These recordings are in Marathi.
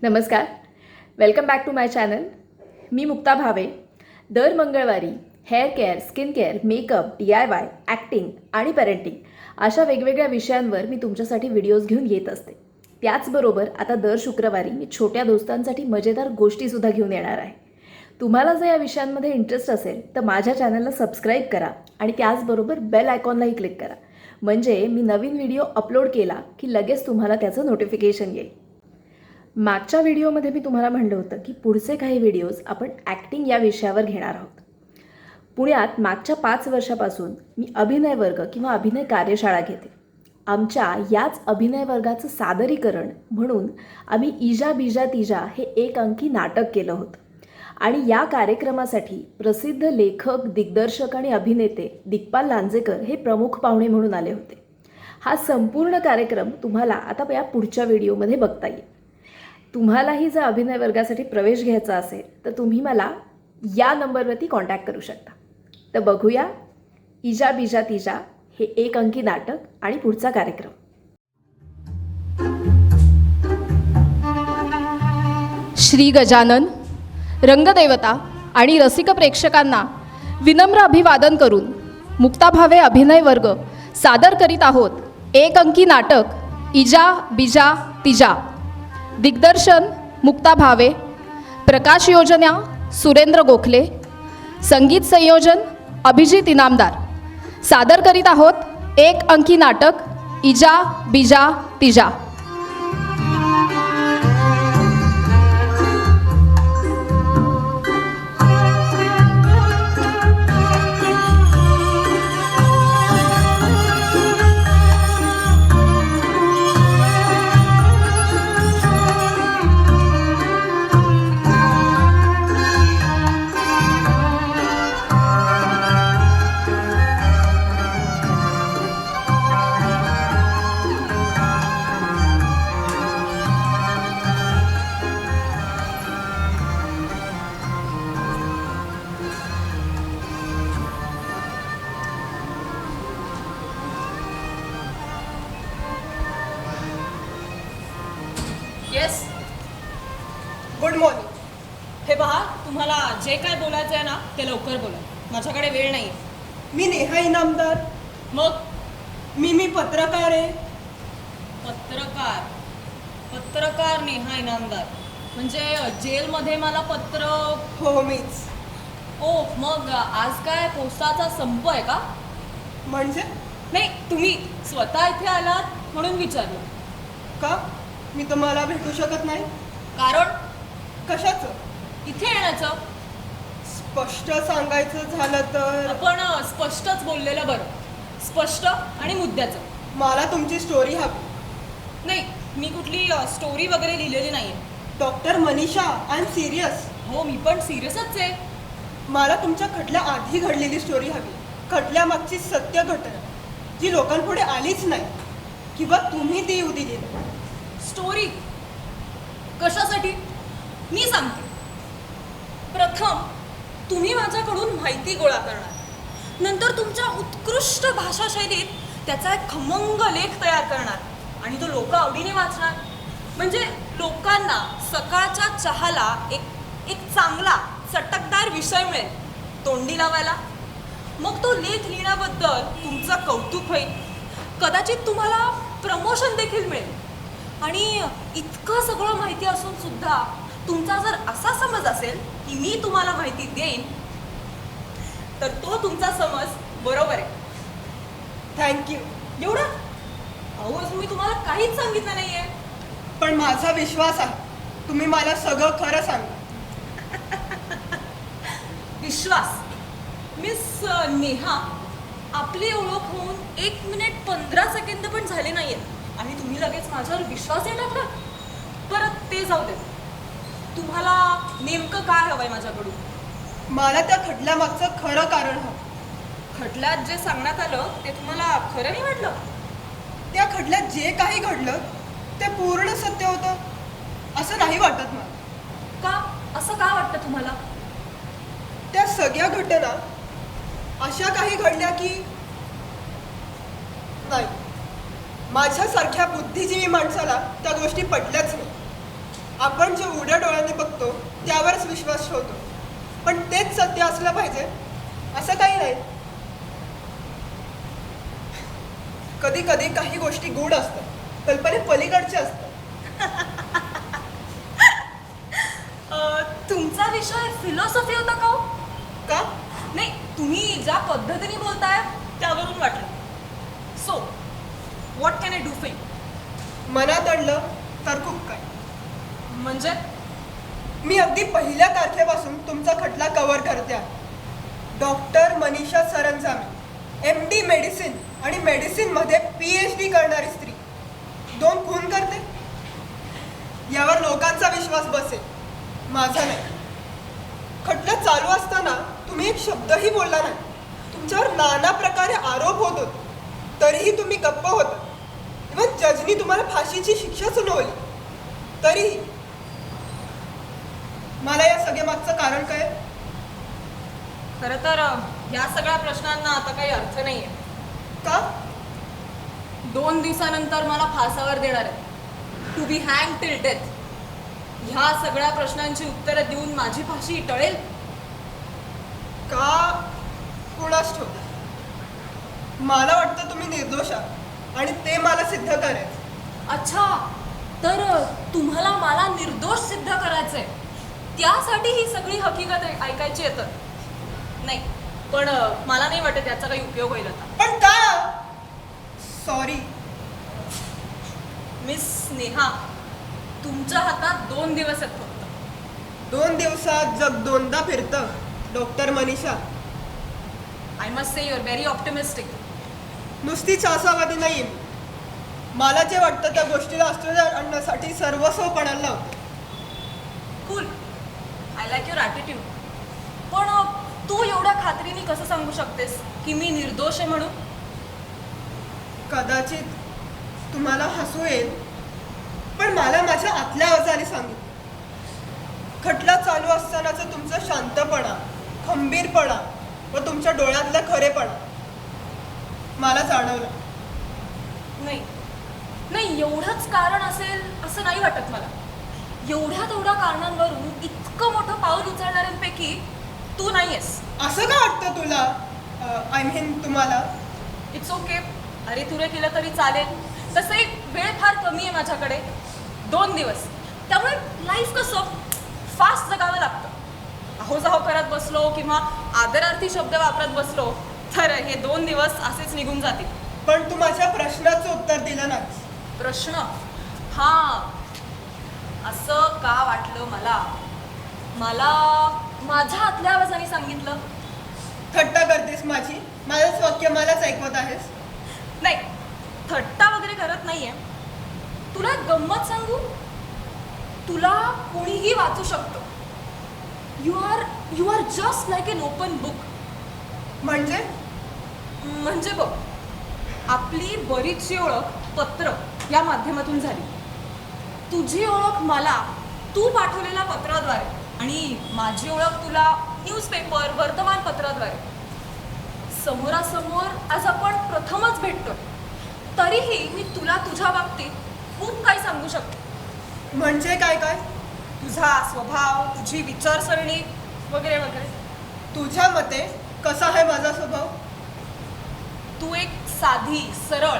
नमस्कार. Welcome back to my channel. मी मुक्ता भावे. दर मंगळवारी hair care, skin care, makeup, DIY, acting आणि पेरेंटिंग अशा वेगवेगळ्या विषयांवर मी तुमच्यासाठी व्हिडिओज घेऊन येत असते. त्याचबरोबर आता दर शुक्रवारी मी छोट्या दोस्तांसाठी मजेदार गोष्टीसुद्धा घेऊन येणार आहे. तुम्हाला जर या विषयांमध्ये इंटरेस्ट असेल तर माझ्या चॅनलला सबस्क्राईब करा आणि त्याचबरोबर बेल आयकॉनलाही क्लिक करा. म्हणजे मी नवीन व्हिडिओ अपलोड केला की लगेच तुम्हाला त्याचं नोटिफिकेशन येईल. मागच्या व्हिडिओमध्ये मी तुम्हाला म्हणलं होतं की पुढचे काही व्हिडिओज आपण ॲक्टिंग या विषयावर घेणार आहोत. पुण्यात मागच्या 5 वर्षापासून मी अभिनय वर्ग किंवा अभिनय कार्यशाळा घेते. आमच्या याच अभिनय वर्गाचं सादरीकरण म्हणून आम्ही इजा बिजा तिजा हे 1 अंकी नाटक केलं होतं आणि या कार्यक्रमासाठी प्रसिद्ध लेखक, दिग्दर्शक आणि अभिनेते दिग्पाल लांजेकर हे प्रमुख पाहुणे म्हणून आले होते. हा संपूर्ण कार्यक्रम तुम्हाला आता या पुढच्या व्हिडिओमध्ये बघता येईल. तुम्हालाही जर अभिनय वर्गासाठी प्रवेश घ्यायचा असेल तर तुम्ही मला या नंबरवरती कॉन्टॅक्ट करू शकता. तर बघूया इजा बिजा तिजा हे 1 अंकी नाटक आणि पुढचा कार्यक्रम. श्री गजानन, रंगदेवता आणि रसिक प्रेक्षकांना विनम्र अभिवादन करून मुक्ता भावे अभिनय वर्ग सादर करीत आहोत 1 अंकी नाटक इजा बिजा तिजा. दिग्दर्शन मुक्ता भावे, प्रकाश योजना सुरेंद्र गोखले, संगीत संयोजन अभिजित इनामदार. सादर करीत आहोत 1 अंकी नाटक इजा बिजा तिजा. Yes, good morning. हे पहा, तुम्हाला जे काय बोलायचं आहे ना ते लवकर बोला, माझ्याकडे वेळ नाही. मी नेहा इनामदार. मग मी पत्रकार आहे. पत्रकार पत्रकार नेहा इनामदार म्हणजे जेलमध्ये मला पत्र. हो, मीच. ओ, मग आज काय पोस्टाचा संप आहे का? म्हणजे नाही, तुम्ही स्वतः इथे आलात म्हणून विचारलं. का मी तुम्हाला भेटू शकत नाही? कारण कशाचं? इथे येण्याचं. स्पष्ट सांगायचं झालं तर आपण स्पष्टच बोललेलं बरं. स्पष्ट आणि मुद्द्याचं. मला तुमची स्टोरी हवी. नाही, मी कुठली स्टोरी वगैरे लिहिलेली नाही आहे. Doctor Manisha, I am serious. हो, मी पण सिरियसच आहे. मला तुमच्या खटल्या आधी घडलेली स्टोरी हवी. खटल्यामागची सत्य घटना जी लोकांपुढे आलीच नाही किंवा तुम्ही ती येऊ दिली नाही. स्टोरी कशासाठी मी सांगते. प्रथम तुम्ही माझ्याकडून माहिती गोळा करणार, नंतर तुमच्या उत्कृष्ट भाषा शैलीत त्याचा एक खमंग लेख तयार करणार आणि तो लोक आवडीने वाचणार. म्हणजे लोकांना सकाळच्या चहाला एक चांगला चटकदार विषय मिळेल तोंडी लावायला. मग तो लेख लिहिण्याबद्दल तुमचं कौतुक होईल. कदाचित तुम्हाला प्रमोशन देखील मिळेल. आणि इतकं सगळं माहिती असून सुद्धा तुमचा जर असा समज असेल की मी तुम्हाला माहिती देईन तर तो तुमचा समज बरोबर आहे. थँक्यू. एवढं? अहो, अजून मी तुम्हाला काहीच सांगितलं नाहीये. पण माझा विश्वास आहे तुम्ही मला सगळं खरं सांगा. विश्वास? मिस नेहा, आपली ओळख होऊन 1 मिनिट 15 सेकंद पण झाले नाहीयेत आणि तुम्ही लगेच माझ्यावर विश्वास टाकला. परत ते जाऊ दे. तुम्हाला नेमकं काय हवंय माझ्याकडून? मला त्या खटल्यामागचं खरं कारण हवं. खटल्यात जे सांगण्यात आलं ते तुम्हाला खरं नाही वाटलं? त्या खटल्यात जे काही घडलं ते पूर्ण सत्य होतं असं नाही वाटत मला. का? असं का वाटतं तुम्हाला? त्या सगळ्या घटना अशा काही घडल्या की नाही, माझ्यासारख्या बुद्धिजीवी माणसाला त्या गोष्टी पटल्याच नाही. आपण जे उघड्या डोळ्यांनी बघतो त्यावरच विश्वास ठेवतो, पण तेच सत्य असलं पाहिजे असं काही नाही. कधी कधी काही गोष्टी गूढ असतात, कल्पने पलीकडच्या असतात. तुमचा विषय फिलॉसॉफी होता का हो? का? नाही, तुम्ही ज्या पद्धतीने बोलताय त्यावरून वाटलं. So what can I do for you? मनात आणलं तर खूप काय. म्हणजे मी अगदी पहिल्या तारखेपासून तुमचा खटला कव्हर करते आहे. Doctor Manisha Saranjame, MD medicine आणि मेडिसिनमध्ये PhD करणारी स्त्री 2 खून करते. यावर लोकांचा विश्वास बसेल, माझा नाही. खटला चालू असताना तुम्ही एक शब्दही बोलला नाही. तुमच्यावर नाना प्रकारे आरोप होत होते, तरीही तुम्ही गप्प होता. इव्हन जजनी तुम्हाला फाशीची शिक्षा सुनावली, तरीही. मला या सगळ्या मागचं कारण काय? खरं तर या सगळ्या प्रश्नांना आता काही अर्थ नाहीये. का? 2 दिवसानंतर मला फासावर देणार आहे, to be hang till death. ह्या सगळ्या प्रश्नांची उत्तरं देऊन माझी फाशी टळेल का? कुणास ठाऊक. मला वाटतं तुम्ही निर्दोष आहात आणि ते मला सिद्ध करायचं. अच्छा, तर तुम्हाला मला निर्दोष सिद्ध करायचंय, त्यासाठी ही सगळी हकीकत ऐकायची येतं. नाही, पण मला नाही वाटत याचा काही उपयोग होईल आता. पण का? सॉरी मिस स्नेहा, तुमच्या हातात 2 दिवस आहेत फक्त. 2 दिवसात जग 2दा फिरतं doctor Manisha. I must say your very optimistic. नुसतीच आशावादी नाही. मला जे वाटतं त्या गोष्टीला अस्तित्वात आणण्यासाठी सर्वस्व पणाला लावतो. Cool, I like your attitude. पण तू एवढ्या खात्रीने कसं सांगू शकतेस की मी निर्दोष आहे म्हणून? कदाचित तुम्हाला हसू येईल, पण मला माझ्या आतल्या आवाजाने सांगितलं. खटला चालू असतानाचं तुमचं शांतपणा, खंबीरपणा व तुमच्या डोळ्यातला खरेपणा मला जाणवलं. नाही नाही, एवढंच कारण असेल असं नाही वाटत मला. तेवढ्या कारणांवरून इतकं मोठं पाऊल उचलणाऱ्यांपैकी तू नाही आहेस. असं का वाटतं तुला? आय मीन तुम्हाला? इट्स ओके, अरे तुरे केलं तरी चालेल. तसं एक वेळ फार कमी आहे माझ्याकडे, 2 दिवस. त्यामुळे लाईफ कसं फास्ट जगावं लागतं. अहोजाहो करत बसलो किंवा आदरार्थी शब्द वापरत बसलो तर हे 2 दिवस असेच निघून जातील. पण तू माझ्या प्रश्नाचं उत्तर दिलं नाही. प्रश्न? हां, असं का वाटलं मला माझ्या आतल्या आवाजाने सांगितलं. थट्टा करतेस माझी? माझंच वाक्य मलाच ऐकवत आहेस? नाही, थट्टा वगैरे करत नाहीये. तुला एक गंमत सांगू? तुला कोणीही वाचू शकतो. You are just like an open book. म्हणजे बघ, आपली बरीचशी ओळख पत्र या माध्यमातून झाली. तुझी ओळख मला तू पाठवलेल्या पत्राद्वारे आणि माझी ओळख तुला न्यूजपेपर, वर्तमानपत्राद्वारे. समोरासमोर आज आपण प्रथमच भेटतोय, तरीही मी तुला तुझ्या बाबतीत खूप काही सांगू शकते. म्हणजे काय काय? तुझा स्वभाव, तुझी विचारसरणी वगैरे वगैरे. तुझ्या मते कसा आहे माझा स्वभाव? तू एक साधी, सरळ,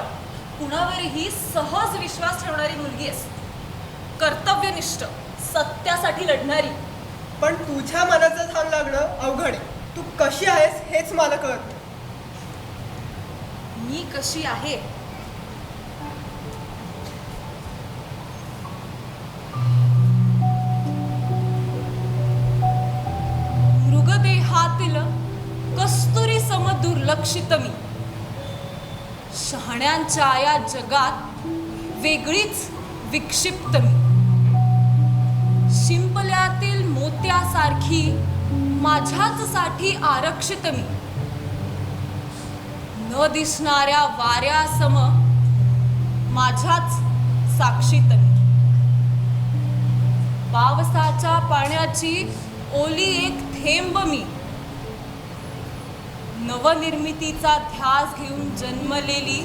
कुणावरही सहज विश्वास ठेवणारी मुलगी आहेस. कर्तव्यनिष्ठ, सत्यासाठी लढणारी. पण तुझ्या मनाचं थांब लागणं अवघड आहे. तू कशी आहेस हेच मला कळत नाही. मी कशी आहे? मृगदेहातील कस्तुरी सम दुर्लक्षित मी. शहाण्यांच्या या जगात वेगळीच विक्षिप्त मी. शिंपल्यातील मोत्यासारखी माझ्याच साठी आरक्षित मी. न दिसणाऱ्या वाऱ्यासम माझ्याच साक्षीत मी. पावसाच्या पाण्याची ओली एक थेंब मी. नवनिर्मितीचा ध्यास घेऊन जन्मलेली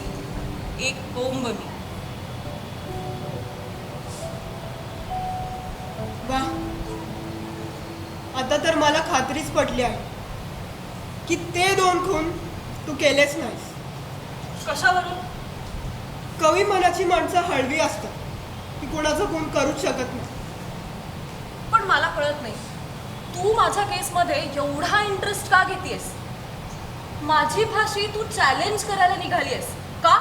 एक कोंब मी. आता तर मला खात्रीच पटली आहे की ते 2 खून तू केलेच नाहीस. कशावरून? कवी मनाची माणसं हळवी असतात, ती कोणाचं खून करूच शकत नाही. पण मला कळत नाही, तू माझ्या केसमध्ये एवढा इंटरेस्ट का घेतेस? माझी फाशी तू चॅलेंज करायला निघालीस का?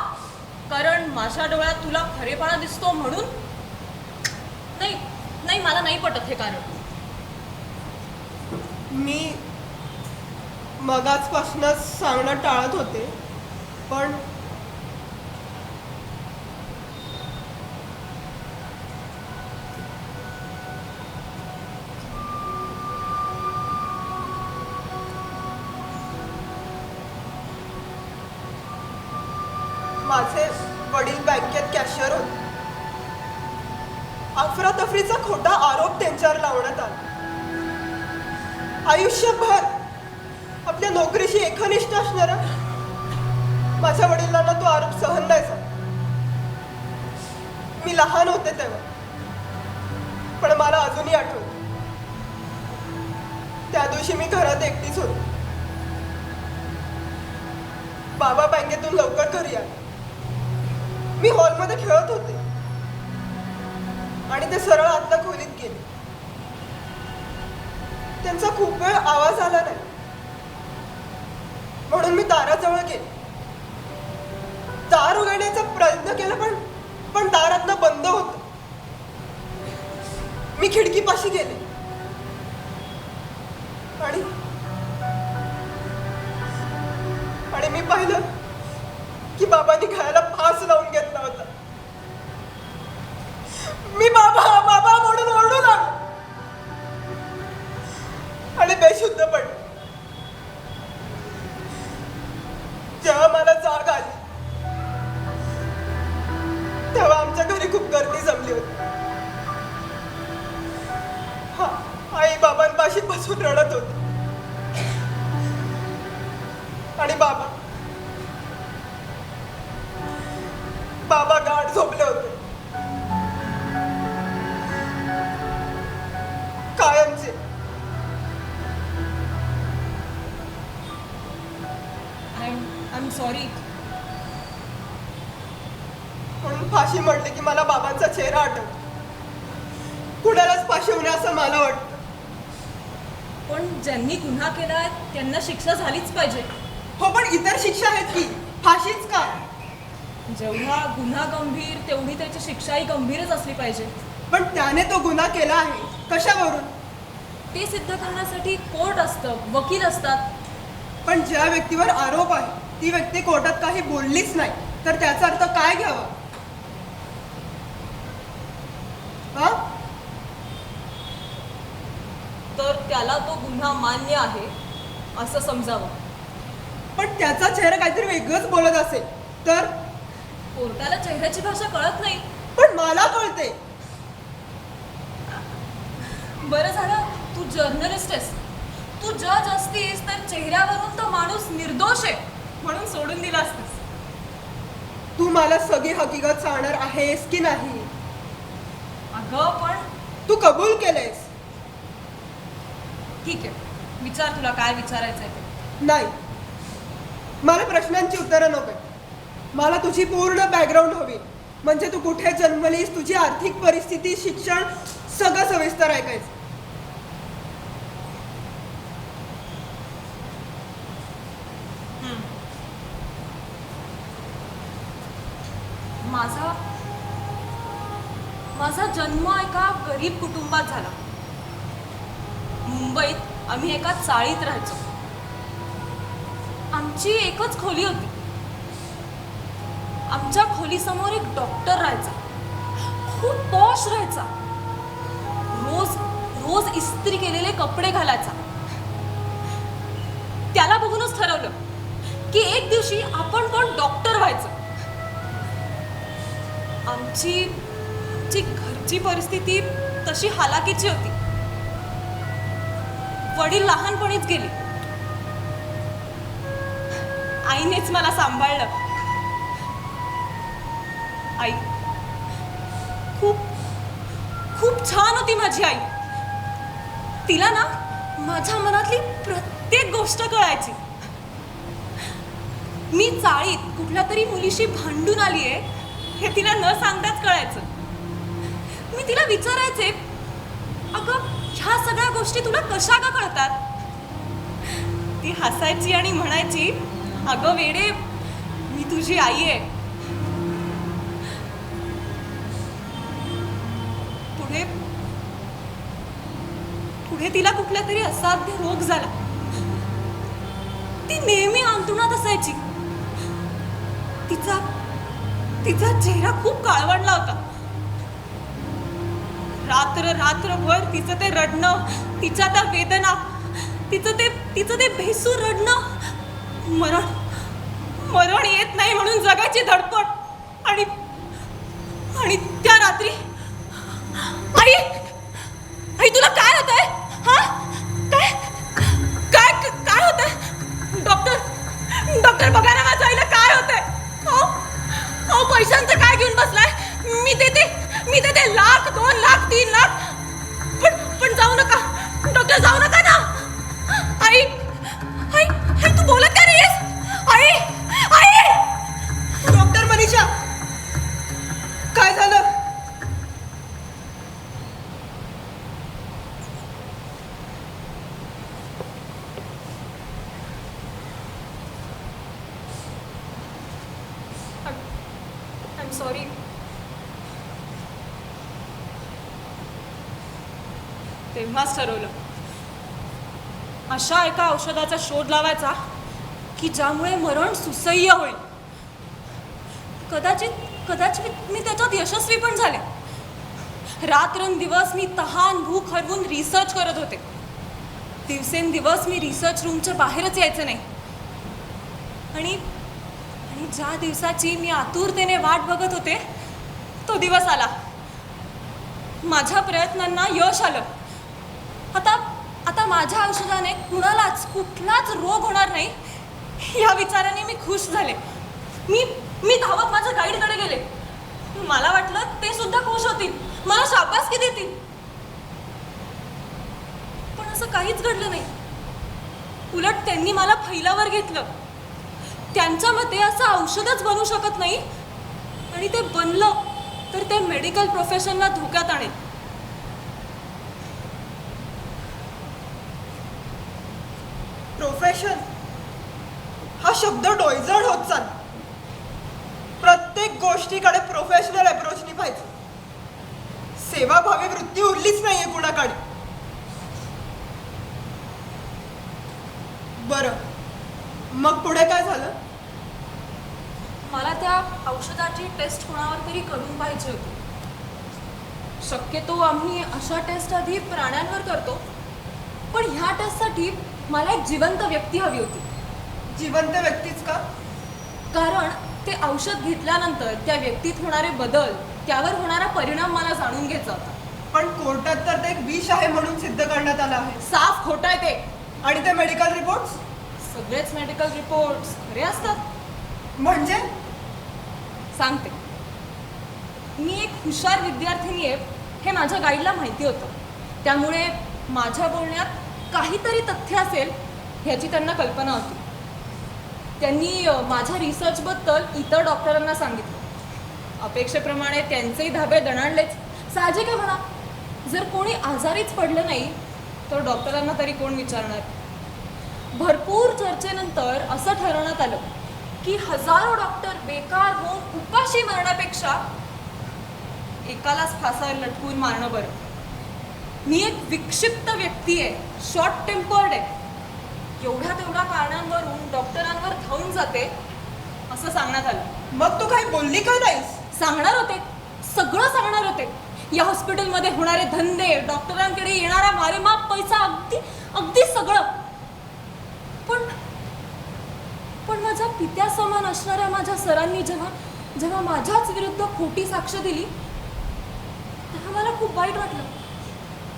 कारण माझ्या डोळ्यात तुला खरेपणा दिसतो म्हणून? नाही नाही, मला नाही पटत हे कारण. मी मगाचपासूनच सांगणं टाळत होते, पण माझे वडील बँकेत कॅशियर होते. अफरातफरीचा खोटा आरोप त्यांच्यावर लावण्यात आला. आयुष्यभर आपल्या नोकरीशी एकनिष्ठ असणारा माझ्या वडिलांना तो आरोप सहन नाही झाला. मी लहान होते तेव्हा, पण मला अजूनही आठवतं त्या दिवशी मी घरात एकटीच होते. बाबा बँकेतून लवकर घरी आले. मी हॉलमध्ये खेळत होते आणि ते सरळ आतल्या खोलीत गेले. त्यांचा खूप वेळ आवाज आला नाही म्हणून मी दाराजवळ गेले. दार उघडण्याचा प्रयत्न केला, पण दारातनं बंद होतं. मी खिडकीपाशी गेले आणि मी पाहिलं की बाबांनी घराला फास लावून घेतला होता. मी बाबा बाबा म्हणून ओरडू लागलो आणि बेशुद्ध पडले. जेव्हा मला जाग आली तेव्हा आमच्या घरी खूप गर्दी जमली होती. आई बाबांपाशी बसून रडत होती आणि बाबा गाढ झोपले होते. कायमचे. I am sorry. म्हणून फाशी म्हटले की मला बाबांचा चेहरा आठवतो. कुणालाच फाशी होणे असं मला वाटतं. पण ज्यांनी गुन्हा केलाय त्यांना शिक्षा झालीच पाहिजे. हो, पण इतर शिक्षा आहेत की, फाशीच का? जेवढा गुन्हा गंभीर तेवढी त्याची शिक्षाही गंभीरच असली पाहिजे. पण त्याने तो गुन्हा केला आहे कशावरून? ते सिद्ध करण्यासाठी कोर्ट असतं, वकील असतात. पण ज्या व्यक्तीवर आरोप आहे ती व्यक्ती कोर्टात काही बोललीच नाही, तर त्याचा अर्थ काय घ्यावा? तर त्याला तो गुन्हा मान्य आहे असं समजावं. पण त्याचा चेहरा काहीतरी वेगळंच बोलत असेल तर? कोर्टाला चेहऱ्याची भाषा कळत नाही. पण मला कळते. बरं झालं तू जर्नलिस्ट आहेस. तू जज असतीस तर चेहऱ्यावरून तो माणूस निर्दोष आहे म्हणून सोडून दिला असतीस. तू मला सगळी हकीकत सांगणार आहेस की नाही? अगं पण तू कबूल केलेस. ठीक आहे, विचार तुला काय विचारायचं आहे ते. नाही, मला प्रश्नांची उत्तरं नको. मला तुझी पूर्ण बॅकग्राऊंड हवी. म्हणजे तू कुठे जन्मलीस, तुझी आर्थिक परिस्थिती, शिक्षण, सगळं सविस्तर ऐकायचं. माझा जन्म एका गरीब कुटुंबात झाला. मुंबईत आम्ही एका चाळीत राहायचो. आमची एकच खोली होती. आमच्या खोलीसमोर एक डॉक्टर राहायचा. खूप पॉश राहायचा. रोज रोज इस्त्री केलेले कपडे घालायचा. त्याला बघूनच ठरवलं की एक दिवशी आपण पण डॉक्टर व्हायचं. आमची घरची परिस्थिती तशी हालाकीची होती. वडील लहानपणीच गेले. आईनेच मला सांभाळलं. आई खूप खूप छान होती माझी आई. तिला ना माझ्या मनातली प्रत्येक गोष्ट कळायची. मी चाळीत कुठल्या तरी मुलीशी भांडून आली आहे हे तिला न सांगताच कळायचं. मी तिला विचारायचे, अगं ह्या सगळ्या गोष्टी तुला कशा का कळतात? ती हसायची आणि म्हणायची, अगं वेडे, मी तुझी आई आहे. पुढे पुढे तिला कुठला तरी असाध्य रोग झाला. ती नेहमी अंथरुणात असायची. तिचा चेहरा खूप काळवंडला होता. रात्रभर तिचं ते रडणं, तिच्या त्या वेदना, तिचं ते भेसूर रडणं, मरण येत नाही म्हणून जगाची धडपड. आणि त्या रात्री, आई तुला काय होतंय? हा, काय होतंय? डॉक्टर बघा ना, माझ्या आईला काय होतंय? अहो पैशांचं काय घेऊन बसलाय? मी देते 1,00,000, 2,00,000, 3,00,000. पण जाऊ नका डॉक्टर, जाऊ नका ना. आई तू बोलत का नाहीयेस? आई डॉक्टर मनीषा, काय झालं? I'm sorry. तेव्हाच ठरवलं, अशा एका औषधाचा शोध लावायचा की ज्यामुळे मरण सुसह्य होईल. कदाचित मी त्याच्यात यशस्वी पण झाले. रात्रंदिवस मी तहान भूक हरवून रिसर्च करत होते. दिवसेंदिवस मी रिसर्च रूमच्या बाहेरच यायचं नाही. आणि ज्या दिवसाची मी आतुरतेने वाट बघत होते तो दिवस आला. माझ्या प्रयत्नांना यश आलं. आता माझ्या औषधाने कुठलाच रोग होणार नाही या विचाराने मी खुश झाले. मी धावत माझ्या गाईडकडे गेले. मला वाटलं ते सुद्धा खुश होतील, मला शाबासकी देतील. पण असं काहीच घडलं नाही. उलट त्यांनी मला फैलावर घेतलं. त्यांच्या मते असं औषधच बनू शकत नाही, आणि ते बनलं तर ते मेडिकल प्रोफेशनला धोक्यात आणेल. प्रोफेशन हा शब्द डोईजड होत चाल. प्रत्येक गोष्टीकडे प्रोफेशनल अप्रोचनी पाहिजे. सेवाभावी वृत्ती उरलीच नाहीये कुणाकडे. बरं, मग पुढे काय झालं? मला त्या औषधाची टेस्ट कोणावर तरी करून पाहिजे होती. शक्यतो आम्ही अशा टेस्ट आधी प्राण्यांवर करतो, पण ह्या टेस्टसाठी मला एक जिवंत व्यक्ती हवी होती. जिवंत व्यक्तीच का? कारण ते औषध घेतल्यानंतर त्या व्यक्तीत होणारे बदल, त्यावर होणारा परिणाम मला जाणून घ्यायचा होता. पण कोर्टात तर ते एक विष आहे म्हणून सिद्ध करण्यात आलं आहे. साफ खोटं आहे ते. आणि ते मेडिकल रिपोर्ट्स? सगळेच मेडिकल रिपोर्ट्स खरे असतात. म्हणजे? सांगते. मी एक हुशार विद्यार्थिनी आहे हे माझ्या गाईडला माहिती होतं. त्यामुळे माझ्या बोलण्यात काहीतरी तथ्य असेल ह्याची त्यांना कल्पना होती. त्यांनी माझ्या रिसर्चबद्दल इतर डॉक्टरांना सांगितलं. अपेक्षेप्रमाणे त्यांचेही धाबे दणाणलेच. साहजिक आहे म्हणा. जर कोणी आजारीच पडलं नाही तर डॉक्टरांना तरी कोण विचारणार. भरपूर चर्चेनंतर असं ठरवण्यात आलं की हजारो डॉक्टर बेकार होऊन उपाशी मरण्यापेक्षा एकालाच फासावर लटकून मारणं बरं. मी एक विक्षिप्त व्यक्ती आहे, शॉर्ट टेम्पर्ड आहे. एवढ्या तेवढ्या कारणांवरून डॉक्टरांवर धावून जाते असं सांगण्यात आलं. मग तू काही बोलली का नाहीस? सांगणार होते, सगळं सांगणार होते. या हॉस्पिटलमध्ये होणारे धंदे, डॉक्टरांकडे येणारा मारेमाप पैसा, अगदी सगळं. पण माझ्या पित्यासमान असणाऱ्या माझ्या सरांनी जेव्हा माझ्याच विरुद्ध खोटी साक्ष दिली तेव्हा मला खूप वाईट वाटलं.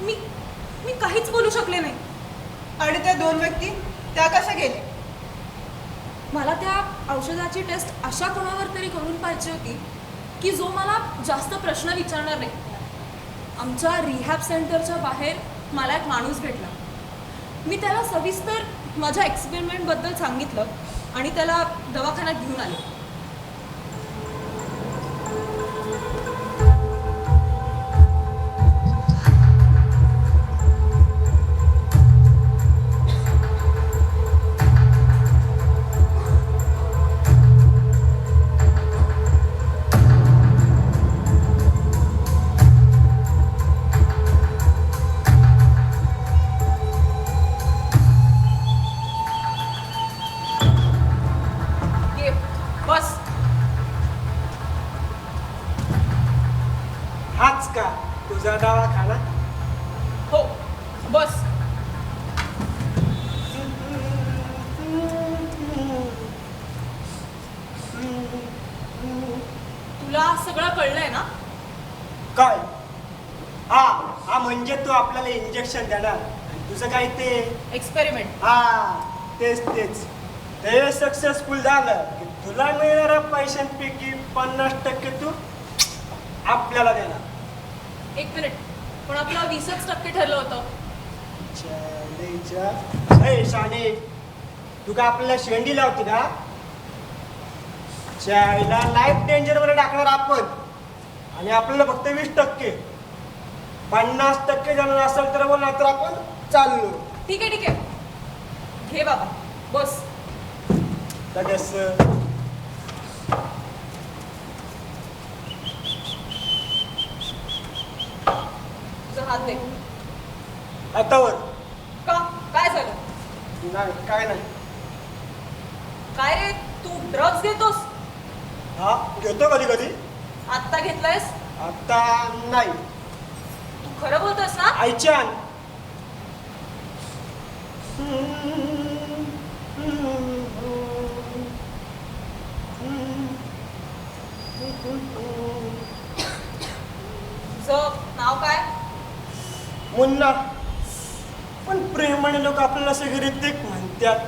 मी काहीच बोलू शकले नाही. आणि त्या दोन व्यक्ती त्या कशा गेल्या? मला त्या औषधाची टेस्ट अशा कोणावर तरी करून पाहिजे होती की जो मला जास्त प्रश्न विचारणार नाही. आमच्या रिहॅब सेंटरच्या बाहेर मला एक माणूस भेटला. मी त्याला सविस्तर माझ्या एक्सपेरिमेंटबद्दल सांगितलं आणि त्याला दवाखान्यात घेऊन आले. ये बस. हाच का तुझा दवाखाना? हो बस. तुला सगळं कळलंय ना? काय? हा हा म्हणजे तू आपल्याला इंजेक्शन देणार आणि तुझं काय ते एक्सपेरिमेंट. हा तेच तेच ते सक्सेसफुल झालं की तुला मिळणाऱ्या पैशांपैकी 50% तू आपल्याला देणार. 1 मिनिट, पण आपलं 20% ठरलं होतं. ए शाणे, तू का आपल्याला शेंडी लावती का? चायला लाईफ डेंजर मध्ये टाकणार आपण आणि आपल्याला फक्त 20%. 50% जाणार असेल तर बोल, तर आपण चाललो. ठीक आहे घे बाबा बस. लगेच तुझा हात दे. हातावर का काय झालं? नाही, काय नाही. काय रे, तू ड्रग्ज घेतोस? हा घेतो कधी कधी. आत्ता घेतलायस? आता नाही. तू खरं बोलतोस ना? आईच्यान तुझं नाव काय? मुन्ना. पण प्रेमाने लोक आपल्याला सगळे ऋतिक म्हणतात.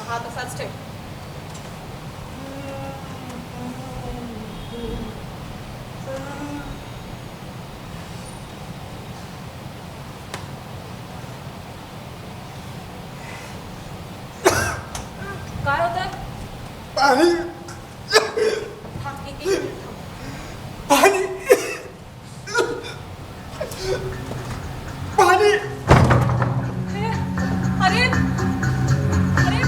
हा तसाच ठेव. काय होतंय? पाणी थांब, एक मिनिट थांब. पाणी पाणी अरे अरे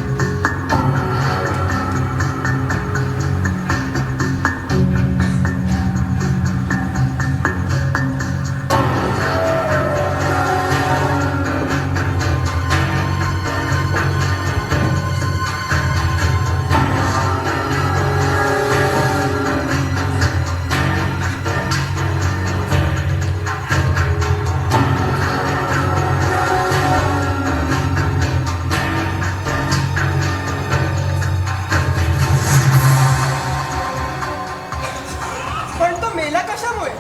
पण तो मेला कशामुळे?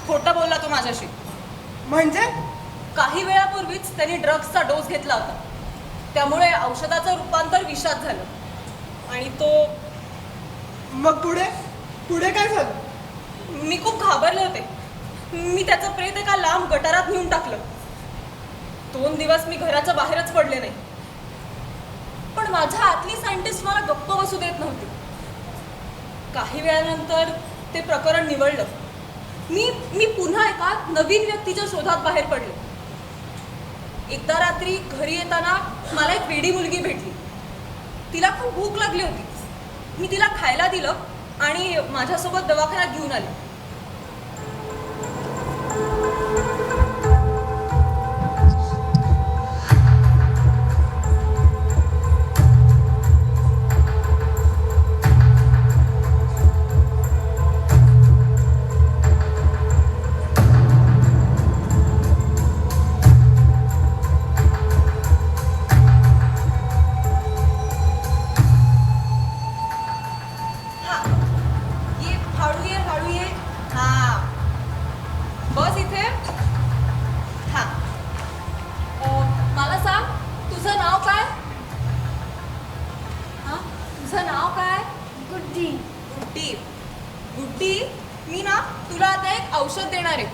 खोटं बोलला तू माझ्याशी. म्हणजे काही वेळापूर्वीच त्यांनी ड्रग्सचा डोस घेतला होता, त्यामुळे औषधाचं रूपांतर विषात झालं आणि तो. मग पुढे पुढे काय झालं? मी खूप घाबरले होते. मी त्याचं प्रेत एका लांब गटारात नेऊन टाकलं. 2 दिवस मी घराच्या बाहेरच पडले नाही. पण माझ्या आतली सायंटिस्ट मला गप्प बसू देत नव्हती. काही वेळानंतर ते प्रकरण निवळलं. मी पुन्हा एका नवीन व्यक्तीच्या शोधात बाहेर पडले. एकदा रात्री घरी येताना मला एक वेडी मुलगी भेटली. तिला खूप भूक लागली होती. मी तिला खायला दिलं आणि माझ्यासोबत दवाखान्यात घेऊन आले. हळू ये. हा बस इथे. हा मला सांग, तुझं नाव काय? हा तुझं नाव काय? गुड्डी. गुड्डी. गुड्डी, मी ना तुला आता एक औषध देणार आहे.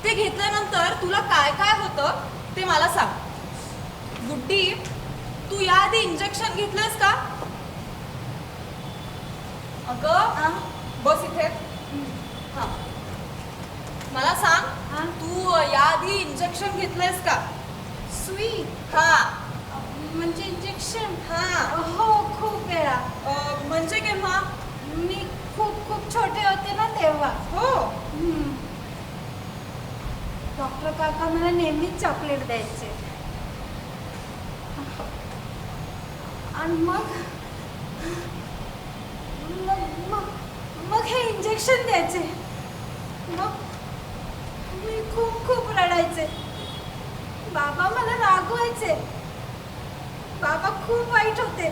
ते घेतल्यानंतर तुला काय काय होतं ते मला सांग. गुड्डी, तू याआधी इंजेक्शन घेतलंयस का? अगं बस इथे. हा, मला सांग, तू याआधी इंजेक्शन घेतलंयस का? सुई हा. म्हणजे इंजेक्शन? हा. हो, खूप वेळा. म्हणजे केव्हा? मी खूप खूप छोटे होते ना तेव्हा. हो. डॉक्टर काका मला नेहमीच चॉकलेट द्यायचे. आणि मग मग मग मग हे इंजेक्शन द्यायचे. मग मी खूप खूप रडायचे. बाबा मला रागवायचे. बाबा खूप वाईट होते.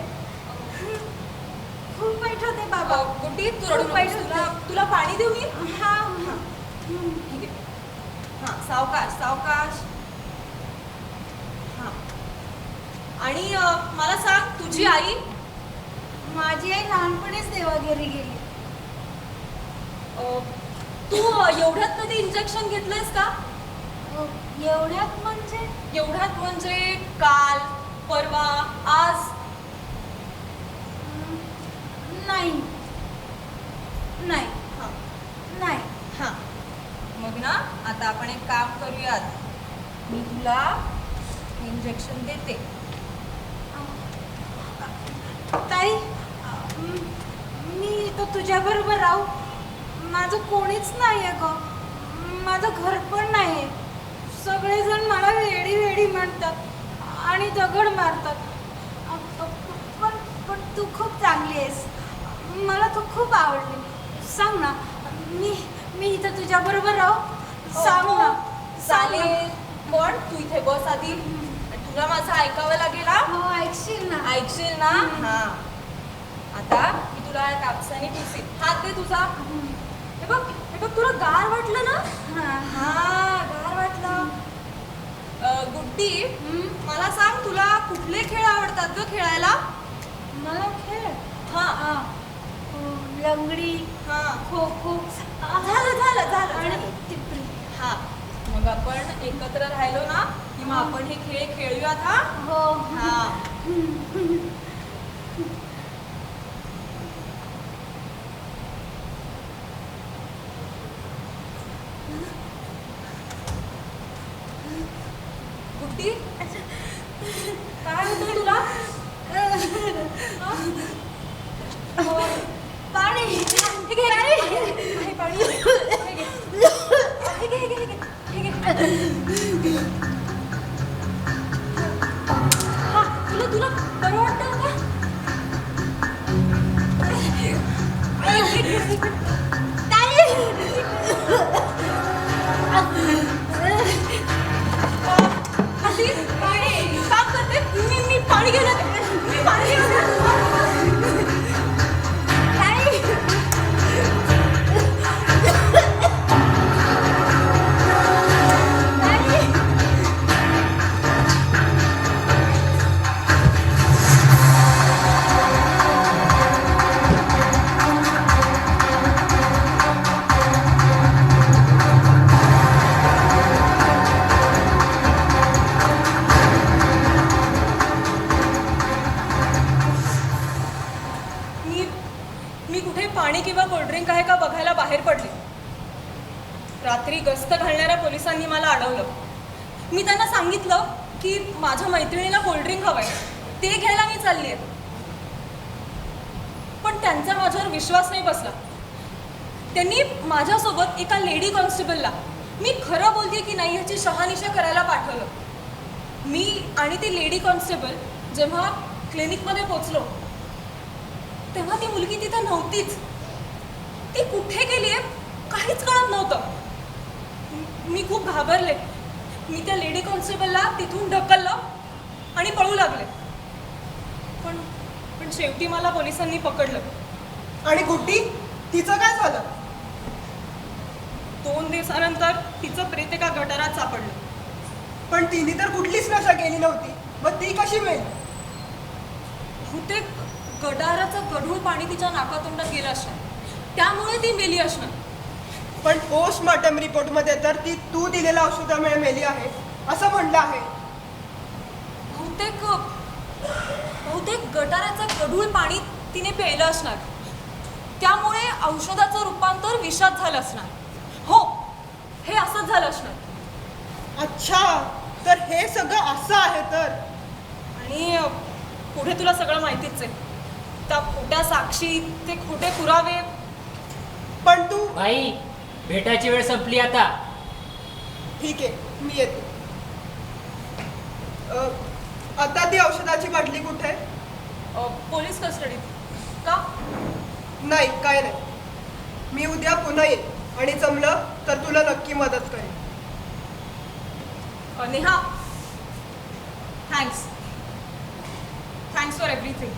खूप वाईट होते बाबा. गुड्डी, तू रडू खूप वाईट नकोस. होते. तुला पाणी देऊ मी? हा. ठीक आहे. हा, सावकाश सावकाश. हा. आणि मला सांग, तुझी आई? माझी आई लहानपणीच देवाघरी गेली. तू एवढ्यात कधी इंजेक्शन घेतलंयस का? एवढ्यात म्हणजे? एवढ्यात म्हणजे काल, परवा, आज? नाही नाही हा. नाही. हा. मग ना, आता आपण एक काम करूयात. मी तुला इंजेक्शन देते. ताई, मी इथं तुझ्या बरोबर राहू? माझं कोणीच नाही आहे ग. माझं घर पण नाही. सगळेजण मला वेडी वेडी म्हणतात आणि दगड मारतात. पण पण तू खूप चांगली आहेस. मला तू खूप आवडली. सांग ना, मी इथं तुझ्या बरोबर राहू? सांग ना. चालेल, पण तू इथे बस आधी. तुला माझं ऐकावं लागेल हा? हो, ऐकशील ना? ऐकशील ना? हा. आता मी तुला कापसाने पुसीन. हात दे तुझा. हे बघ तुला गार वाटलं ना? हा, गार वाटलं. गुड्डी, मला सांग, तुला कुठले खेळ आवडतात ग खेळायला? मला खेळ? हा. लंगडी, हा. खो खो. झालं. आणि टिपरी. हा. मग आपण एकत्र राहिलो ना की मग आपण हे खेळ खेळूयात. हा. हो. हा. गुड्डी, काय होतं तुला? पाणी. हे घे. आहे पाणी. हे घे. हे घे. हा, तुला बरं वाटतं का? काम करते मी पाणी घेऊन येते. मी पाणी घेऊन येते. मी कुठे पाणी किंवा कोल्ड्रिंक आहे का बघायला बाहेर पडले. रात्री गस्त घालणाऱ्या पोलिसांनी मला अडवलं. मी त्यांना सांगितलं की माझ्या मैत्रिणीला कोल्ड्रिंक हवंय, ते घ्यायला मी चालली आहे. पण त्यांचा माझ्यावर विश्वास नाही बसला. त्यांनी माझ्यासोबत एका लेडी कॉन्स्टेबलला मी खरं बोलते की नाही ह्याची शहानिशा करायला पाठवलं. मी आणि ती लेडी कॉन्स्टेबल जेव्हा क्लिनिकमध्ये पोचलो तेव्हा ती मुलगी तिथं नव्हतीच. ती कुठे गेली आहे काहीच कळत नव्हतं. मी खूप घाबरले. मी त्या लेडी कॉन्स्टेबलला तिथून ढकललं आणि पळू लागले. पण शेवटी मला पोलिसांनी पकडलं. आणि गुड्डी, तिचं काय झालं? 2 दिवसानंतर तिचं प्रेत एका गटारात सापडलं. पण तिने तर कुठलीच नशा केली नव्हती, मग ती कशी मिळेल? बहुतेक गटाराचं गढूळ पाणी तिच्या नाकातोंडात गेलं असणार, त्यामुळे ती मेली असणार. पण पोस्टमॉर्टम रिपोर्टमध्ये तर ती तू दिलेल्या औषधामुळे मेली आहे असं म्हणलं आहे. बहुतेक गटाराचं गढूळ पाणी तिने प्यायलं असणार, त्यामुळे औषधाचं रूपांतर विषात झालं असणार. हो, हे असंच झालं असणार. अच्छा, तर हे सगळं असं आहे तर. आणि पुढे तुला सगळं माहितीच आहे. त्या खोट्या साक्षी, ते खोटे पुरावे. पण तू बाई, भेटायची वेळ संपली आता. ठीक आहे, मी येते. आता ती औषधाची बाटली कुठे? पोलीस कस्टडीत. का? नाही, काय नाही. मी उद्या पुन्हा येईन आणि जमलं तर तुला नक्की मदत करेन. Neha, thanks for everything.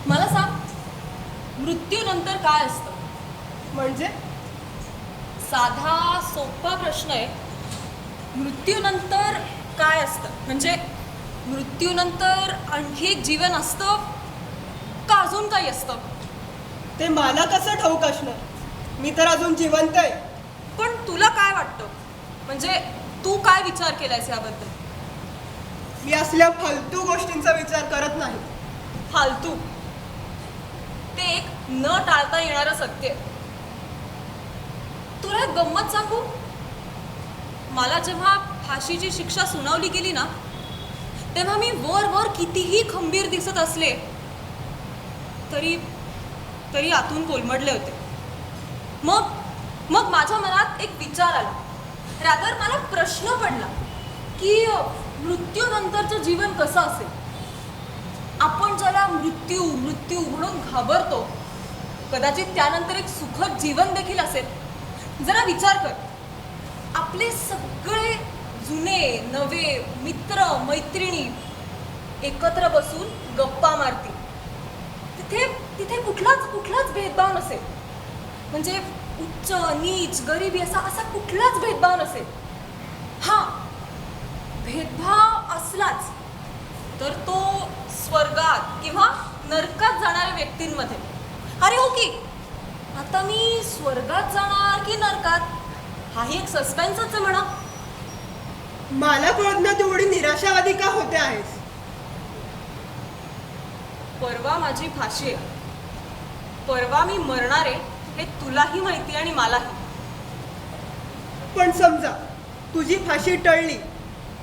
मला सांग, मृत्यूनंतर काय असतं? म्हणजे साधा सोपा प्रश्न आहे. मृत्यूनंतर काय असतं? म्हणजे मृत्यूनंतर आणखी एक जीवन असतं का अजून काही असतं? ते मला कसं ठाऊक असणार? मी तर अजून जिवंत आहे. पण तुला काय वाटतं? म्हणजे तू काय विचार केलायस याबद्दल? मी असल्या फालतू गोष्टींचा विचार करत नाही. फालतू? ते एक न टाळता येणारं सत्य. तुला एक गंमत सांगू? मला जेव्हा फाशीची शिक्षा सुनावली गेली ना, तेव्हा मी वर कितीही खंबीर दिसत असले तरी आतून कोलमडले होते. मग माझ्या मनात एक विचार आला. रादर मला प्रश्न पडला की मृत्यूनंतरचं जीवन कसं असेल. आपण ज्याला मृत्यू म्हणून घाबरतो, कदाचित त्यानंतर एक सुखद जीवन देखील असेल. जरा विचार कर, आपले सगळे जुने नवे मित्र मैत्रिणी एकत्र बसून गप्पा मारतील. तिथे कुठलाच भेदभाव नसेल. म्हणजे उच्च नीच गरिबी असा कुठलाच भेदभाव नसेल. हा, भेदभाव असलाच तर तो स्वर्गात किंवा नरकात जाणाऱ्या व्यक्तींमध्ये. अरे हो की, आता मी स्वर्गात जाणार की नरकात हाही एक सस्पेन्सच आहे म्हणा. मला कळत ना तेवढी निराशावादी का होते आहेस? परवा माझी फाशी आहे. परवा मी मरणार आहे हे तुलाही माहिती आणि मलाही. पण समजा तुझी फाशी टळली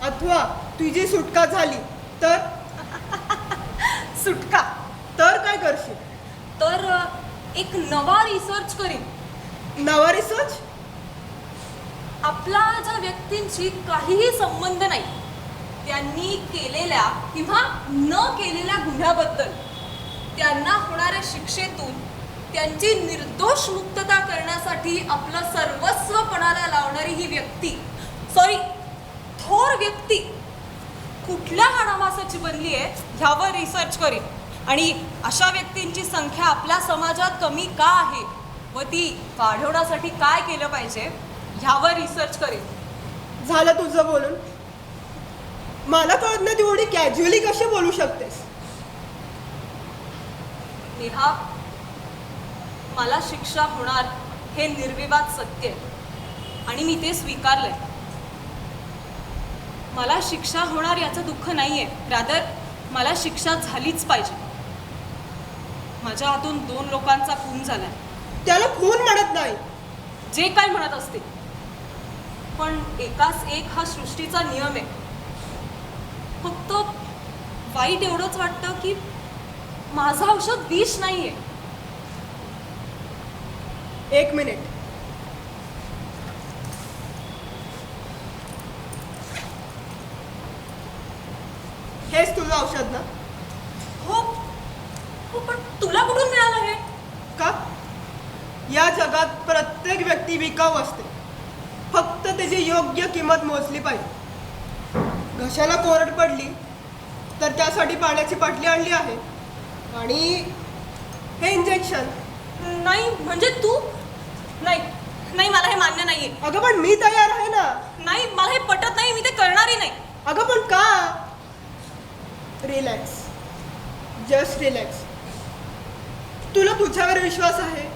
अथवा तुझी सुटका झाली तर? सुटका तर काय करशील? तर एक नवा रिसर्च करीन. नवा रिसर्च? आपला ज्या व्यक्तींशी काहीही संबंध नाही, त्यांनी केलेल्या किंवा न केलेल्या गुन्ह्याबद्दल, त्यांना होणाऱ्या शिक्षेतून त्यांची निर्दोष मुक्तता करण्यासाठी आपलं सर्वस्व पणाला लावणारी ही व्यक्ती, थोर व्यक्ती कुठल्या हाडामासाची बनली आहे ह्यावर रिसर्च करीन. आणि अशा व्यक्तींची संख्या आपल्या समाजात कमी का आहे व ती वाढवण्यासाठी काय केलं पाहिजे ह्यावर रिसर्च करेन. झालं तुझं बोलून? मला कळत नाही तू एवढी कॅज्युअली कशी बोलू शकतेस. नेहा, मला शिक्षा होणार हे निर्विवाद सत्य आहे आणि मी ते स्वीकारलंय. मला शिक्षा होणार याचं दुःख नाहीये, रादर मला शिक्षा झालीच पाहिजे. माझ्या हातून 2 लोकांचा खून झालाय. त्याला खून म्हणत नाही. जे काय म्हणत असते, पण एकाच एक हा सृष्टीचा नियम आहे. फक्त वाईट एवढंच वाटतं की माझं औषध विष नाहीये. 1 मिनिट. हेच तुझं औषध ना? हो हो, पण तुला कुठून मिळालं हे? का? या जगात प्रत्येक व्यक्ती विकाऊ असते, फक्त त्याची योग्य किंमत मोजली पाहिजे. घशाला कोरड पडली तर त्यासाठी पाण्याची बाटली आणली आहे आणि हे इंजेक्शन. नाही म्हणजे तू नाही नाही, मला हे मान्य नाहीये. अगं पण मी तयार आहे ना. नाही, मला हे पटत नाही, मी ते करणारही नाही. अगं पण का? Relax, just relax. तुला तुझ्यावर विश्वास आहे,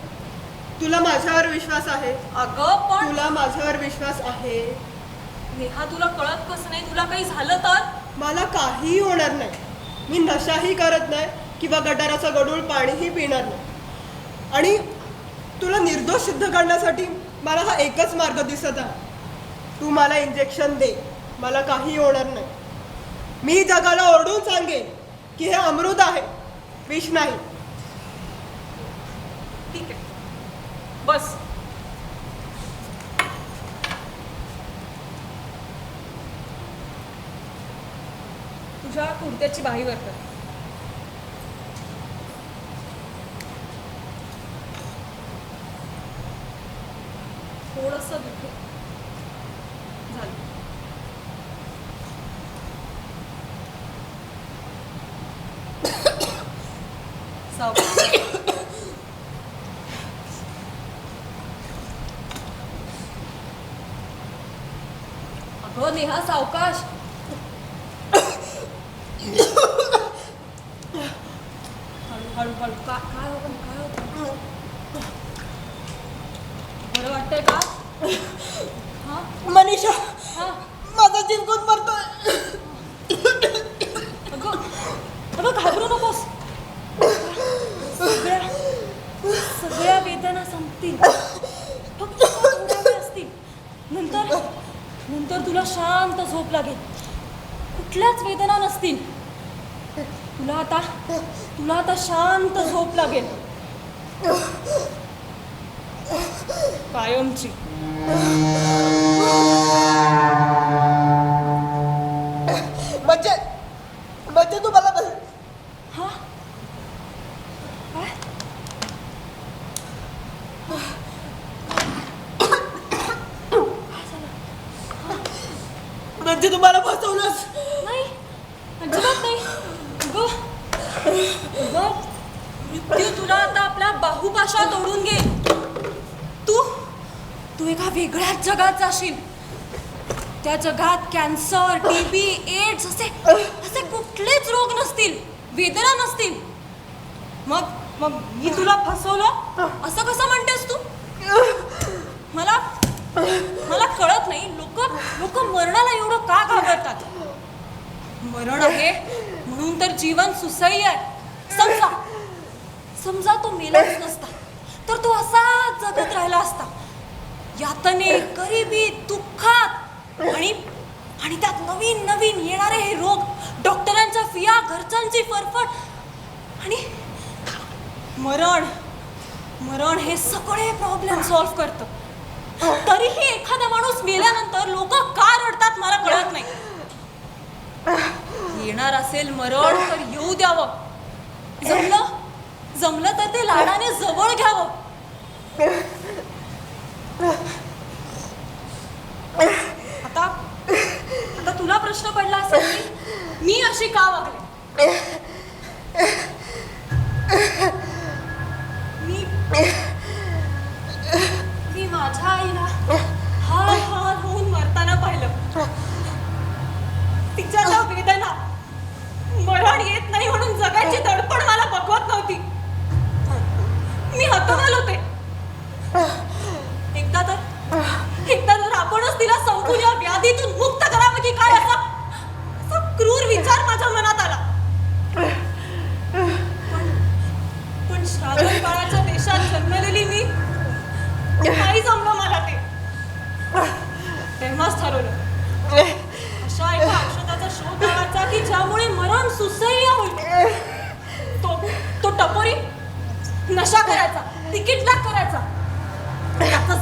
तुला माझ्यावर विश्वास आहे, अगं पण तुला माझ्यावर विश्वास आहे. नेहा, तुला कळत कसं नाही? तुला काही झालं तर? मला काहीही होणार नाही. मी नशाही करत नाही किंवा गटाराचं गढूळ पाणीही पिणार नाही. आणि तुला निर्दोष सिद्ध करण्यासाठी मला हा एकच मार्ग दिसत आहे. तू मला इंजेक्शन दे, मला काही होणार नाही. मी जगाला ओरडून सांगेन की हे अमृत आहे, विष नाही. ठीक आहे, बस. तुझ्या कुर्त्याची बाही वर कर. थोडंसं दुखे झालं. सावकाश. अगं नेहा, सावकाश. हळू हळू. काय होतं? बरं वाटतंय का? हा मनीषा, हा. माझा जीव गुद मरतोय. अगं अगं, घाबरू नकोस. सगळ्या वेदना संपतील, फक्त थोड्या वेळ असतील. नंतर तुला शांत झोप लागेल. कुठल्याच वेदना नसतील. तुला आता शांत झोप लागेल, कायमची. म्हणजे तू मला हा काय? म्हणजे तुम्हाला फसवलंस? नाही, अजिबात नाही. मृत्यू तुला आता आपल्या बाहुपाशात ओढून घे. तू एका वेगळ्याच जगात जाशील. त्या जगात कॅन्सर, टीबी, एड्स असे कुठलेच रोग नसतील, वेदना नसतील. मग मी तुला फसवलं असं कसं म्हणतेस तू? मला कळत नाही, लोक मरणाला एवढं का घाबरतात? मरण आहे म्हणून तर जीवन सुसह्य आहे. समजा तो मेलाच नसता तर तो असाच जगत राहिला असता, यातने, गरिबी, दुःखात. आणि त्यात नवीन येणारे हे रोग, डॉक्टरांच्या फिया, घरच्यांची फरफट. आणि मरण हे सगळे प्रॉब्लेम सॉल्व्ह करतं. तरीही एखादा माणूस मेल्यानंतर लोक का रडतात मला कळत नाही. येणार असेल मरण तर येऊ द्यावं. जमलं तर ते लाडाने जवळ घ्यावं. आता तुला प्रश्न पडला असेल की मी अशी का वागले. मी माझ्या आईला हाल होऊन मरताना पाहिलं. तिच्या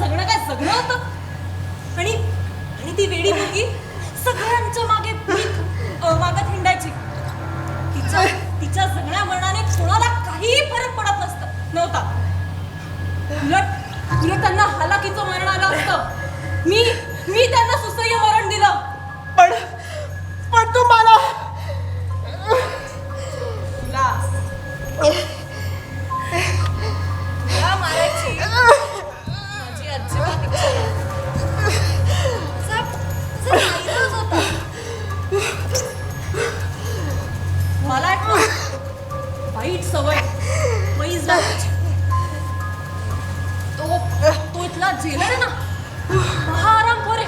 जगणं काय जगणं होतं? आणि आणि ती वेडी मुलगी सगळ्यांच्या मागे मागत हिंडायची. तिच्या जगण्या मरणाने कोणाला काहीही फरक पडत नव्हता. उलट त्यांना हालाकीचं मरण आलं असतं. मी त्यांना सुसह्य मरण दिलं. पण तुम्हाला तुला मारायची माझी अजिबात इच्छा नव्हती. असा नाईलाज होता. मला एक वाईट सवय पैज लावायची. तो इथला जेलर आहे ना, महाआरामखोर आहे.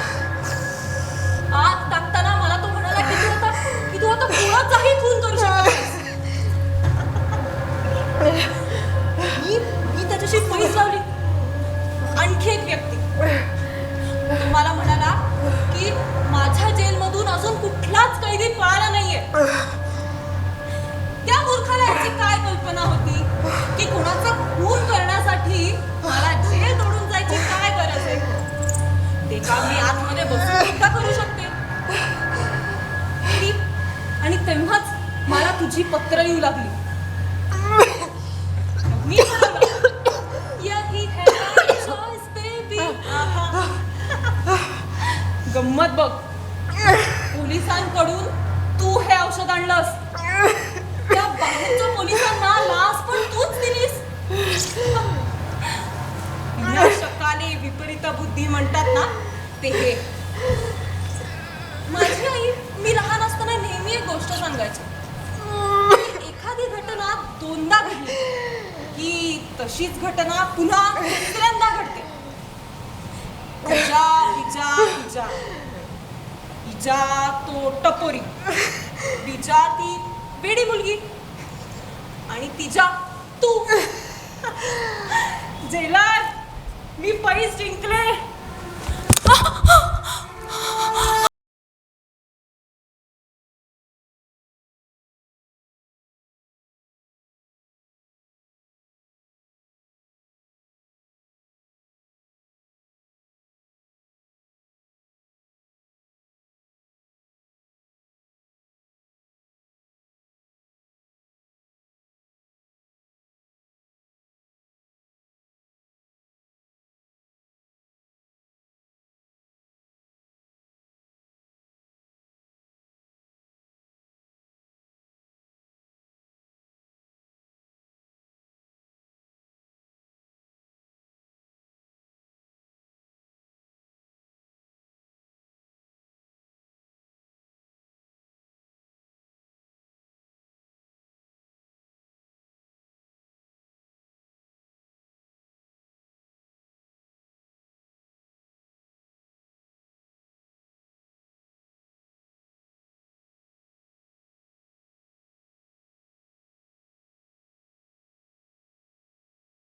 आत टाकताना मला तो म्हणाला की तू आता कोणाचाही खून करू शकत नाहीस. मी त्याच्याशी पैज लावली. आणखी एक व्यक्ती तो मला म्हणाला की माझ्या जेलमधून अजून कुठलाच कैदी पळाला नाहीये. त्या मूर्खाला याची काय कल्पना होती की कुणाचा खून करण्यासाठी मला जेल तोडून जायची काय गरज आहे? ते काम मी आतमध्ये बसून सुद्धा करू शकते. आणि तेव्हाच मला तुझी पत्र येऊ लागली. मी म्हणालो, यही है my choice, baby. गंमत बघ, पोलिसांकडून तू हे औषध आणलंस. त्या बाहेरच्या पोलिसांना लाच पण तूच दिलीस. विनाशकाले विपरीत बुद्धी म्हणतात ना, ते हे. माझी आई मी लहान असताना नेहमी एक गोष्ट सांगायची. एखादी घटना दोनदा घडली की तशीच घटना पुन्हा दुसऱ्यांदा घडते. हिजा तो टपोरी, तिजा ती वेडी मुलगी आणि तिजा तू. जेलर, मी पैज जिंकले.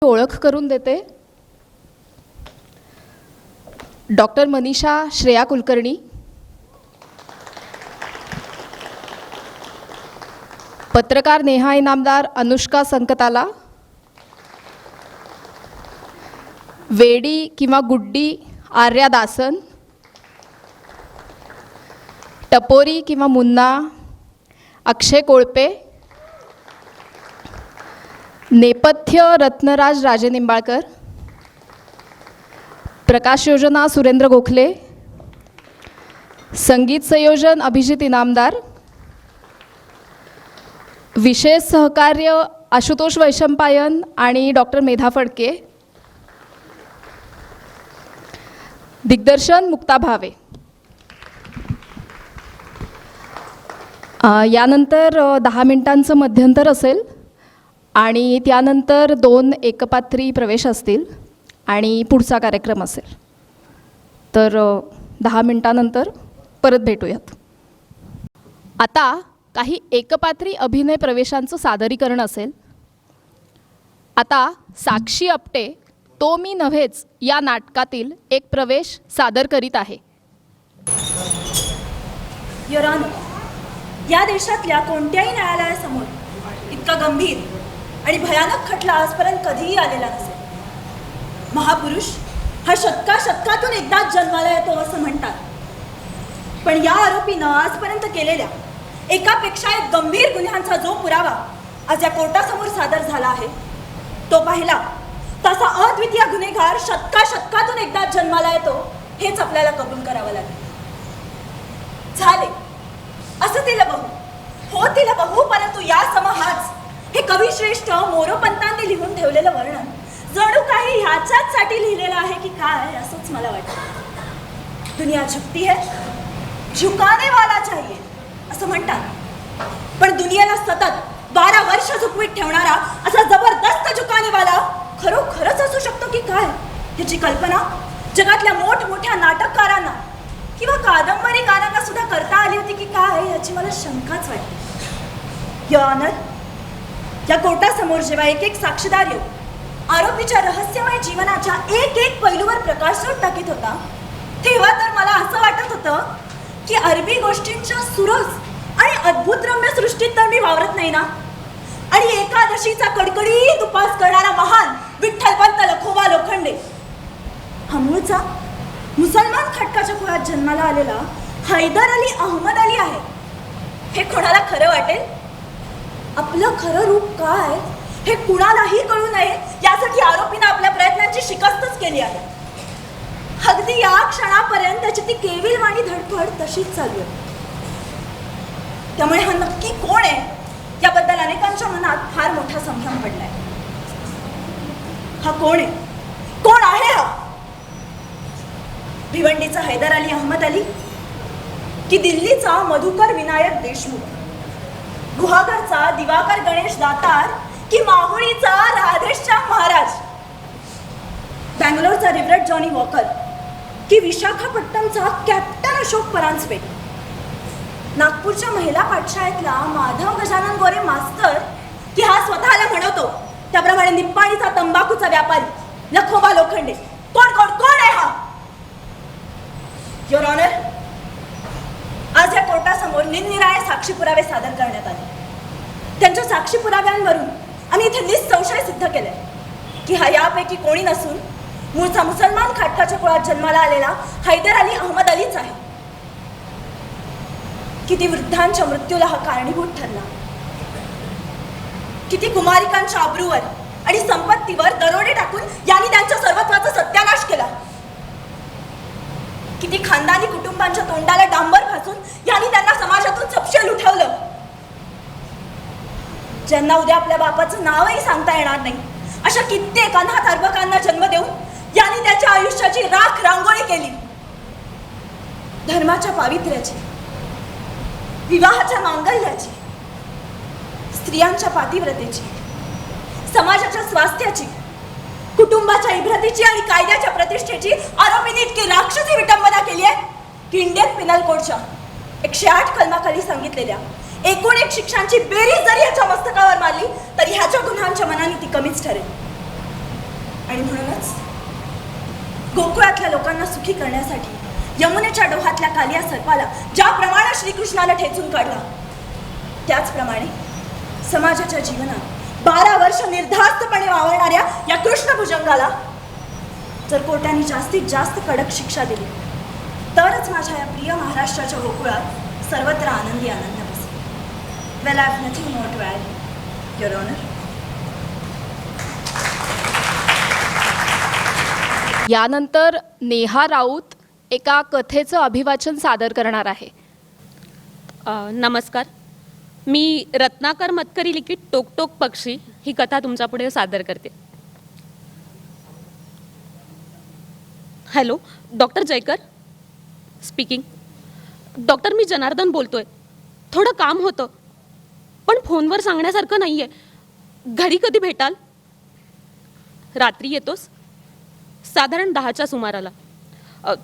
ओळख करून देते. डॉक्टर मनीषा श्रेया कुलकर्णी, पत्रकार नेहा इनामदार अनुष्का संकताला, वेडी किंवा गुड्डी आर्या दासन, टपोरी किंवा मुन्ना अक्षय कोळपे, नेपथ्य रत्नराज राजे निंबाळकर, प्रकाश योजना सुरेंद्र गोखले, संगीत संयोजन अभिजित इनामदार, विशेष सहकार्य आशुतोष वैशंपायन आणि डॉक्टर मेधा फडके, दिग्दर्शन मुक्ता भावे. यानंतर 10 मिनिटांचं मध्यंतर असेल आणि त्यानंतर 2 एकपात्री प्रवेश असतील आणि पुढचा कार्यक्रम असेल. तर 10 मिनिटानंतर परत भेटूयात. आता काही एकपात्री अभिनय प्रवेशांचं सादरीकरण असेल. आता साक्षी आपटे तो मी नव्हेच या नाटकातील एक प्रवेश सादर करीत आहे. युअर ऑनर, या देशातल्या कोणत्याही न्यायालयासमोर इतका गंभीर आणि भयानक खटला आजपर्यंत कधीही आलेला नसेल. महापुरुष हा शतकातून एकदाच जन्माला येतो असं म्हणतात. पण या आरोपीनं आजपर्यंत केलेल्या एकापेक्षा एक गंभीर गुन्ह्यांचा जो पुरावा आज या कोर्टासमोर सादर झाला आहे तो पाहिला तसा अद्वितीय गुन्हेगार शतकातून एकदाच जन्माला येतो हेच आपल्याला कबूल करावं लागेल. झाले असं तिला बहू हो तिला बहू, परंतु या समहाच हे कविश्रेष्ठ मोरोपंतांनी लिहून ठेवलेलं वर्णन जणू काही ह्याच्याचसाठी लिहिलेलं आहे की काय असंच मला वाटतं. दुनिया झुकती है, झुकाने वाला चाहिए असं म्हणतात. पण दुनियेला सतत 12 वर्ष झुकवीत ठेवणारा असा जबरदस्त झुकानेवाला खरोखरच असू शकतो की काय ह्याची कल्पना जगातल्या मोठमोठ्या नाटककारांना किंवा कादंबरीकारांना सुद्धा करता आली होती की काय याची मला शंकाच वाटते. युअर ऑनर, या कोर्टासमोर जेव्हा एक एक साक्षीदार येऊ आरोपीच्या रहस्यमय जीवनाच्या एक एक पैलूवर प्रकाशझोत टाकीत होता तेव्हा तर मला असं वाटत होतं की अरबी गोष्टींच्या सुरस आणि अद्भुत रम्य सृष्टीत तर मी वावरत नाही ना. आणि एकादशीचा कडकडीत उपास करणारा महान विठ्ठलपंत लखोबा लोखंडे हा मूळचा मुसलमान खटकाच्या कुळात जन्माला आलेला हैदर अली अहमद अली आहे. हे कोणाला खरं वाटेल? आपलं खरं रूप काय हे कुणालाही कळू नये यासाठी आरोपीनं आपल्या प्रयत्नांची शिकस्तच केली आहे. अगदी या क्षणापर्यंत त्याची ती केविलवाणी धडपड तशीच चालू आहे. त्यामुळे हा नक्की कोण आहे याबद्दल अनेकांच्या मनात फार मोठा संभ्रम पडलाय. हा कोण आहे? कोण आहे हा? भिवंडीचा हैदर अली अहमद अली की दिल्लीचा मधुकर विनायक देशमुख, गुहागरचा दिवाकर गणेश दातार की माहुळीचा राधेश्याम महाराज, बँगलोरचा रिव्हरेट जॉनी वॉकर की विशाखापट्टणमचा कॅप्टन अशोक परांजपे, नागपूरच्या महिला पाठशाळेतला माधव गजानन गोरे मास्तर की हा स्वतःला म्हणवतो त्याप्रमाणे निप्पाणीचा तंबाखूचा व्यापारी लखोबा लोखंडे. कोण कोण कोण आहे हा? युअर ऑनर, आज या कोर्टासमोर निरनिराळे साक्षी पुरावे सादर करण्यात आले. त्यांच्या साक्षी पुराव्यांवरून आम्ही इथे निसंशय सिद्ध केलंय की हा यापैकी कोणी नसून मूळचा मुसलमान खाटकाच्या कुळात जन्माला आलेला हैदर अली अहमद अलीच आहे. किती वृद्धांच्या मृत्यूला हा कारणीभूत ठरला, किती कुमारिकांच्या अब्रूवर आणि संपत्तीवर दरोडे टाकून यांनी त्यांच्या सर्वत्वाचा सत्यानाश केला, किती खानदानी कुटुंबांच्या तोंडाला डांबर फासून यांनी त्यांना समाजातून सपशेल उठवलं. ज्यांना उद्या आपल्या बापाचं नावही सांगता येणार नाही अशा कित्येक अनाथ अर्भकांना जन्म देऊन यांनी त्याच्या आयुष्याची राख रांगोळी केली. धर्माच्या पावित्र्याची, विवाहाच्या मांगल्याची, स्त्रियांच्या पातिव्रतेची, समाजाच्या स्वास्थ्याची, कुटुंबाच्या इब्रतीची आणि कायद्याच्या प्रतिष्ठेची आरोपींनी इतकी राक्षसी विटंबना केली आहे की इंडियन पिनल कोडच्या 108 कलमाखाली सांगितलेल्या एकूण एक शिक्षांची बेरीज जरी ह्याच्या मस्तकावर मारली तरी ह्याच्या गुन्ह्यांच्या मनाने ती कमीच ठरेल. आणि म्हणूनच गोकुळातल्या लोकांना सुखी करण्यासाठी यमुनेच्या डोहातल्या कालिया सर्पाला ज्याप्रमाणे श्रीकृष्णाला ठेचून काढला त्याचप्रमाणे समाजाच्या जीवनात 12 वर्ष निर्धास्तपणे वावरणाऱ्या या कृष्ण भुजंगाला जर कोर्टाने जास्तीत जास्त कडक शिक्षा दिली तरच माझ्या या प्रिय महाराष्ट्राच्या गोकुळात सर्वत्र आनंदी आनंद बसेल. Well, I have nothing more to add, your honour. यानंतर नेहा राऊत एका कथेचं अभिवाचन सादर करणार आहे. नमस्कार, मी रत्नाकर मतकरी लिखित टोक टोक पक्षी ही कथा तुमच्यापुढे सादर करते. Hello, doctor Jaykar speaking. Doctor, मी जनार्दन बोलतोय. थोडं काम होतं पण फोनवर सांगण्यासारखं नाही आहे. घरी कधी भेटाल? रात्री येतोस? साधारण 10च्या सुमाराला.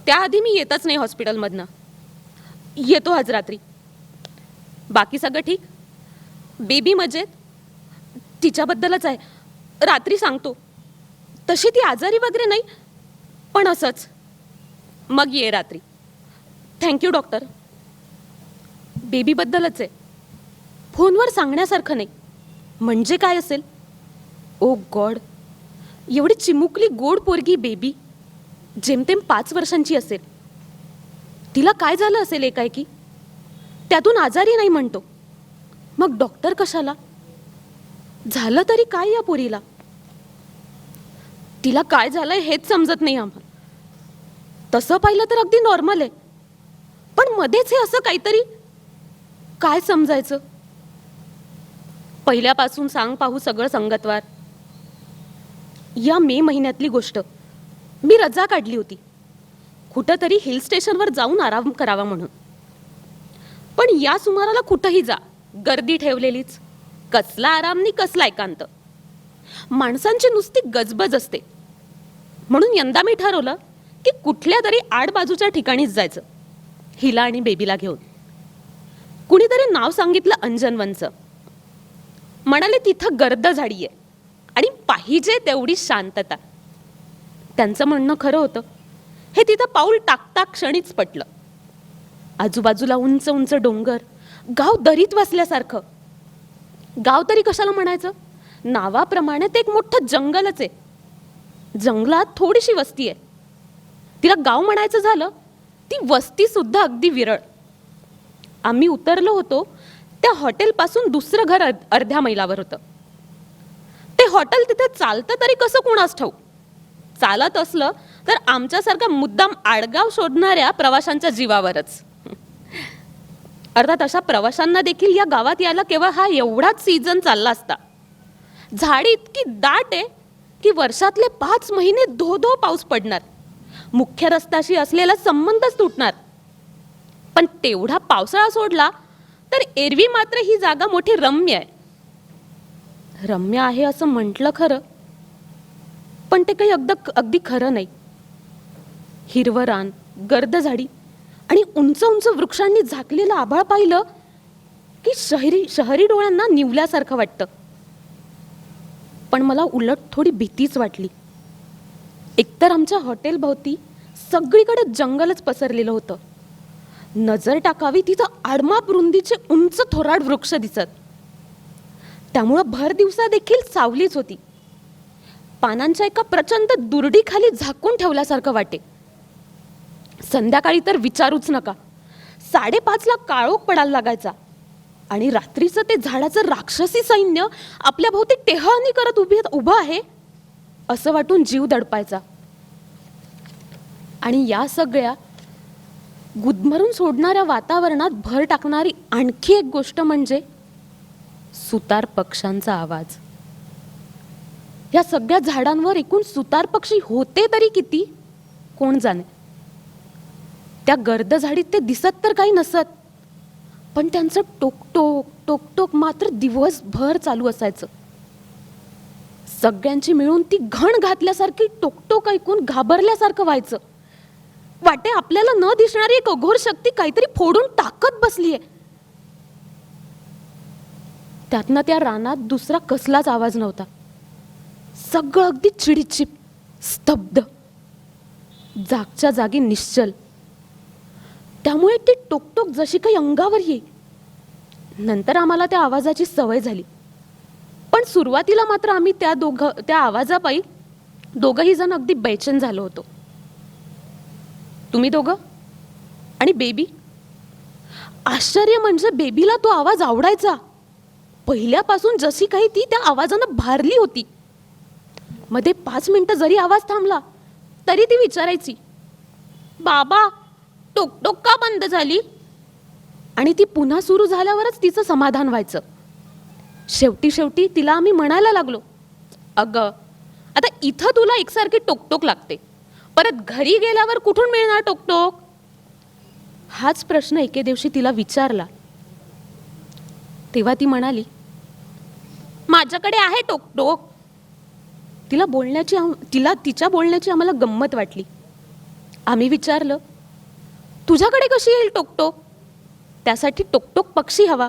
त्याआधी मी येतच नाही हॉस्पिटलमधनं. येतो आज रात्री. बाकी सगळं ठीक? बेबी मजेत? तिच्याबद्दलच आहे. रात्री सांगतो. तशी ती आजारी वगैरे नाही, पण असंच. मग ये रात्री. Thank you doctor. बेबीबद्दलच आहे. फोनवर सांगण्यासारखं नाही. म्हणजे काय असेल? ओ गॉड, एवढी चिमुकली गोड पोरगी बेबी. जेमतेम 5 वर्षांची असेल. तिला काय झालं असेल एकाएकी? त्यातून आजारी नाही म्हणतो, मग डॉक्टर कशाला? झालं तरी काय या पोरीला? तिला काय झालंय हेच समजत नाही आम्हाला. तसं पाहिलं तर अगदी नॉर्मल आहे, पण मध्येच हे असं काहीतरी. काय समजायचं? पहिल्यापासून सांग पाहू सगळं संगतवार. या मे महिन्यातली गोष्ट. मी रजा काढली होती कुठंतरी हिल स्टेशनवर जाऊन आराम करावा म्हणून. पण या सुमाराला कुठंही जा, गर्दी ठेवलेलीच. कसला आराम नि कसला एकांत. माणसांची नुसती गजबज असते. म्हणून यंदा मी ठरवलं की कुठल्या तरी आडबाजूच्या ठिकाणीच जायचं, हिला आणि बेबीला घेऊन. कुणीतरी नाव सांगितलं अंजनवनचं. म्हणाले तिथं गर्द झाडी आहे आणि पाहिजे तेवढी शांतता. त्यांचं म्हणणं खरं होतं. हे तिथं पाऊल टाकता क्षणीच पटलं. आजूबाजूला उंच उंच डोंगर, गाव दरीत वसल्यासारखं. गाव तरी कशाला म्हणायचं, नावाप्रमाणे ते एक मोठं जंगलच आहे. जंगलात थोडीशी वस्ती आहे. तिला गाव म्हणायचं झालं ती वस्ती सुद्धा अगदी विरळ. आम्ही उतरलो होतो त्या हॉटेलपासून दुसरं घर अर्ध्या मैलावर होतं. ते हॉटेल तिथे चालतं तरी कसं कोणास ठाऊक. चालत असलं तर आमच्यासारखा मुद्दाम आडगाव शोधणाऱ्या प्रवाशांच्या जीवावरच. अर्थात अशा प्रवाशांना देखील या गावात यायला केवळ हा एवढाच सीझन चालला असता. झाडी इतकी दाट आहे की वर्षातले 5 महिने धो पाऊस पडणार. मुख्य रस्त्याशी असलेला संबंधच तुटणार. पण तेवढा पावसाळा सोडला तर एरवी मात्र ही जागा मोठी रम्य आहे. रम्य आहे असं म्हटलं खरं, पण ते काही अगदी खरं नाही. हिरवं रान, गर्द झाडी आणि उंच उंच वृक्षांनी झाकलेलं आभाळ पाहिलं की शहरी डोळ्यांना निवल्यासारखं वाटतं. पण मला उलट थोडी भीतीच वाटली. एकतर आमच्या हॉटेलभोवती सगळीकडे जंगलच पसरलेलं होतं. नजर टाकावी तिथं आडमाप रुंदीचे उंच थोराड वृक्ष दिसत. त्यामुळं भर दिवसा देखील सावलीच होती. पानांच्या एका प्रचंड दुरडीखाली झाकून ठेवल्यासारखं वाटे. संध्याकाळी तर विचारूच नका. 5:30ला काळोख पडायला लागायचा आणि रात्रीचं ते झाडाचं राक्षसी सैन्य आपल्या भोवती टेहळणी करत उभं आहे असं वाटून जीव दडपायचा. आणि या सगळ्या गुदमरून सोडणाऱ्या वातावरणात भर टाकणारी आणखी एक गोष्ट म्हणजे सुतार पक्ष्यांचा आवाज. या सगळ्या झाडांवर एकूण सुतार पक्षी होते तरी किती कोण जाणे. त्या गर्द झाडीत ते दिसत तर काही नसत, पण त्यांचं टोकटोक टोकटोक मात्र दिवसभर चालू असायचं. सगळ्यांची मिळून ती घण घातल्यासारखी टोकटोक ऐकून घाबरल्यासारखं व्हायचं. वाटे आपल्याला न दिसणारी एक अघोर शक्ती काहीतरी फोडून टाकत बसलीये. त्यातनं त्या रानात दुसरा कसलाच आवाज नव्हता. सगळं अगदी चिडीचिप, स्तब्ध, जागच्या जागी निश्चल. त्यामुळे ती टोकटोक जशी काही अंगावर येई. नंतर आम्हाला त्या आवाजाची सवय झाली, पण सुरुवातीला मात्र आम्ही त्या आवाजापायी दोघंही जण अगदी बेचैन झालो होतो. तुम्ही दोघं आणि बेबी. आश्चर्य म्हणजे बेबीला तो आवाज आवडायचा. पहिल्यापासून जशी काही ती त्या आवाजानं भारली होती. मध्ये 5 मिनिटं जरी आवाज थांबला तरी ती विचारायची, बाबा टोकटोक का बंद झाली? आणि ती पुन्हा सुरू झाल्यावरच तिचं समाधान व्हायचं. शेवटी तिला आम्ही म्हणायला लागलो, अगं आता इथं तुला एकसारखी टोकटोक लागते, परत घरी गेल्यावर कुठून मिळणार टोकटोक? हाच प्रश्न एके दिवशी तिला विचारला. तेव्हा ती म्हणाली, माझ्याकडे आहे टोकटोक. तिच्या बोलण्याची आम्हाला गंमत वाटली. आम्ही विचारलं, तुझ्याकडे कशी येईल टोकटोक? त्यासाठी टोकटोक पक्षी हवा.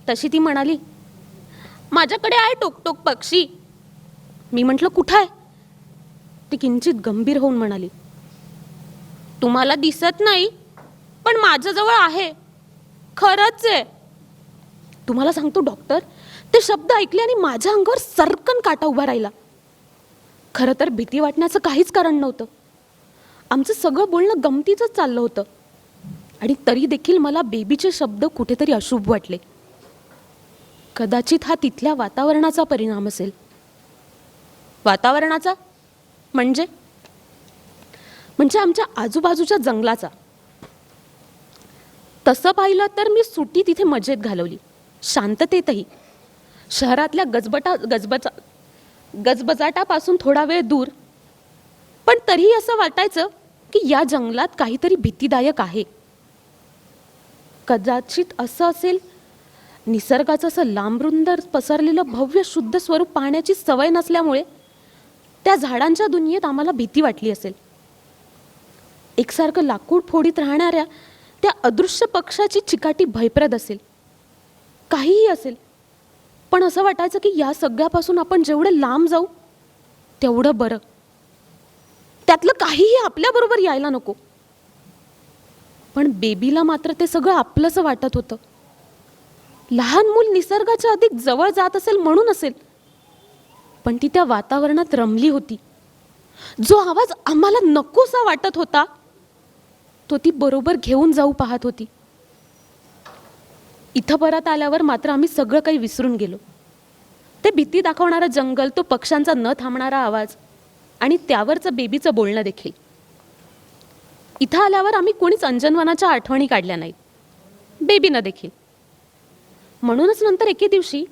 तशी ती म्हणाली, माझ्याकडे आहे टोकटोक पक्षी. मी म्हटलं, कुठं आहे? ती किंचित गंभीर होऊन म्हणाली, तुम्हाला दिसत नाही पण माझ्याजवळ आहे, खरंच आहे. तुम्हाला सांगतो डॉक्टर, ते शब्द ऐकले आणि माझ्या अंगावर सर्कन काटा उभा राहिला. खरं तर भीती वाटण्याचं काहीच कारण नव्हतं. आमचं सगळं बोलणं गमतीचंच चाललं होतं आणि तरी देखील मला बेबीचे शब्द कुठेतरी अशुभ वाटले. कदाचित हा तिथल्या वातावरणाचा परिणाम असेल. वातावरणाचा म्हणजे आमच्या आजूबाजूच्या जंगलाचा. तसं पाहिलं तर मी सुट्टी तिथे मजेत घालवली, शांततेतही. शहरातल्या गजबजाटापासून थोडा वेळ दूर. पण तरीही असं वाटायचं की या जंगलात काहीतरी भीतीदायक आहे. कदाचित असं असेल, निसर्गाचं असं लांबरुंद पसरलेलं भव्य शुद्ध स्वरूप पाहण्याची सवय नसल्यामुळे त्या झाडांच्या दुनियेत आम्हाला भीती वाटली असेल. एकसारखं लाकूड फोडीत राहणाऱ्या त्या अदृश्य पक्षाची चिकाटी भयप्रद असेल. काहीही असेल, पण असं वाटायचं की या सगळ्यापासून आपण जेवढे लांब जाऊ तेवढं बरं. त्यातलं काहीही आपल्याबरोबर यायला नको. पण बेबीला मात्र ते सगळं आपलंसं वाटत होतं. लहान मूल निसर्गाच्या अधिक जवळ जात असेल म्हणून असेल, पण ती त्या वातावरणात रमली होती. जो आवाज आम्हाला नकोसा वाटत होता तो ती बरोबर घेऊन जाऊ पाहत होती. इथं परत आल्यावर मात्र आम्ही सगळं काही विसरून गेलो. ते भीती दाखवणारं जंगल, तो पक्ष्यांचा न थांबणारा आवाज आणि त्यावरचं बेबीचं बोलणं देखील. इथं आल्यावर आम्ही कोणीच अंजनवनाच्या आठवणी काढल्या नाहीत, बेबीनं देखील. म्हणूनच नंतर एके दिवशी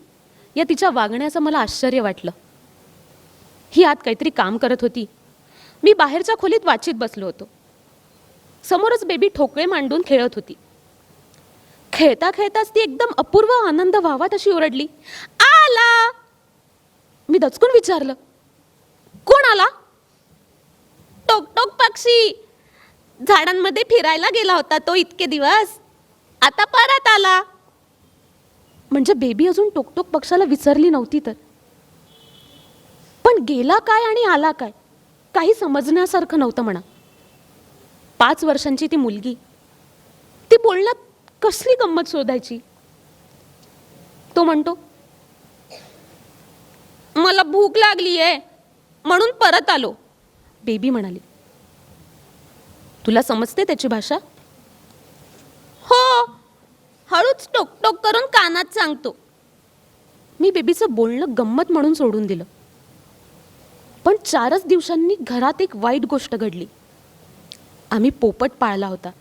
या तिच्या वागण्याचं मला आश्चर्य वाटलं. ही आत काहीतरी काम करत होती. मी बाहेरच्या खोलीत वाचित बसलो होतो. समोरच बेबी ठोकळे मांडून खेळत होती. खेळता खेळताच ती एकदम अपूर्व आनंद व्हावा तशी ओरडली, आला. मी दचकून विचारलं, कोण आला? टोक टोक पक्षी. झाडांमध्ये फिरायला गेला होता तो इतके दिवस, आता परत आला. म्हणजे बेबी अजून टोकटोक पक्षाला विसरली नव्हती तर. पण गेला काय आणि आला काय काही समजण्यासारखं नव्हतं म्हणा. 5 वर्षांची ती मुलगी, ती बोलण्यात कसली गंमत शोधायची. तो म्हणतो, मला भूक लागली आहे म्हणून परत आलो. बेबी म्हणाली, तुला समजते त्याची भाषा? हो, हळूच टोकटोक करून कानात सांगतो. मी बेबीचं बोलणं गंमत म्हणून सोडून दिलं. पण 4च दिवसांनी घरात एक वाईट गोष्ट घडली. आम्ही पोपट पाळला होता.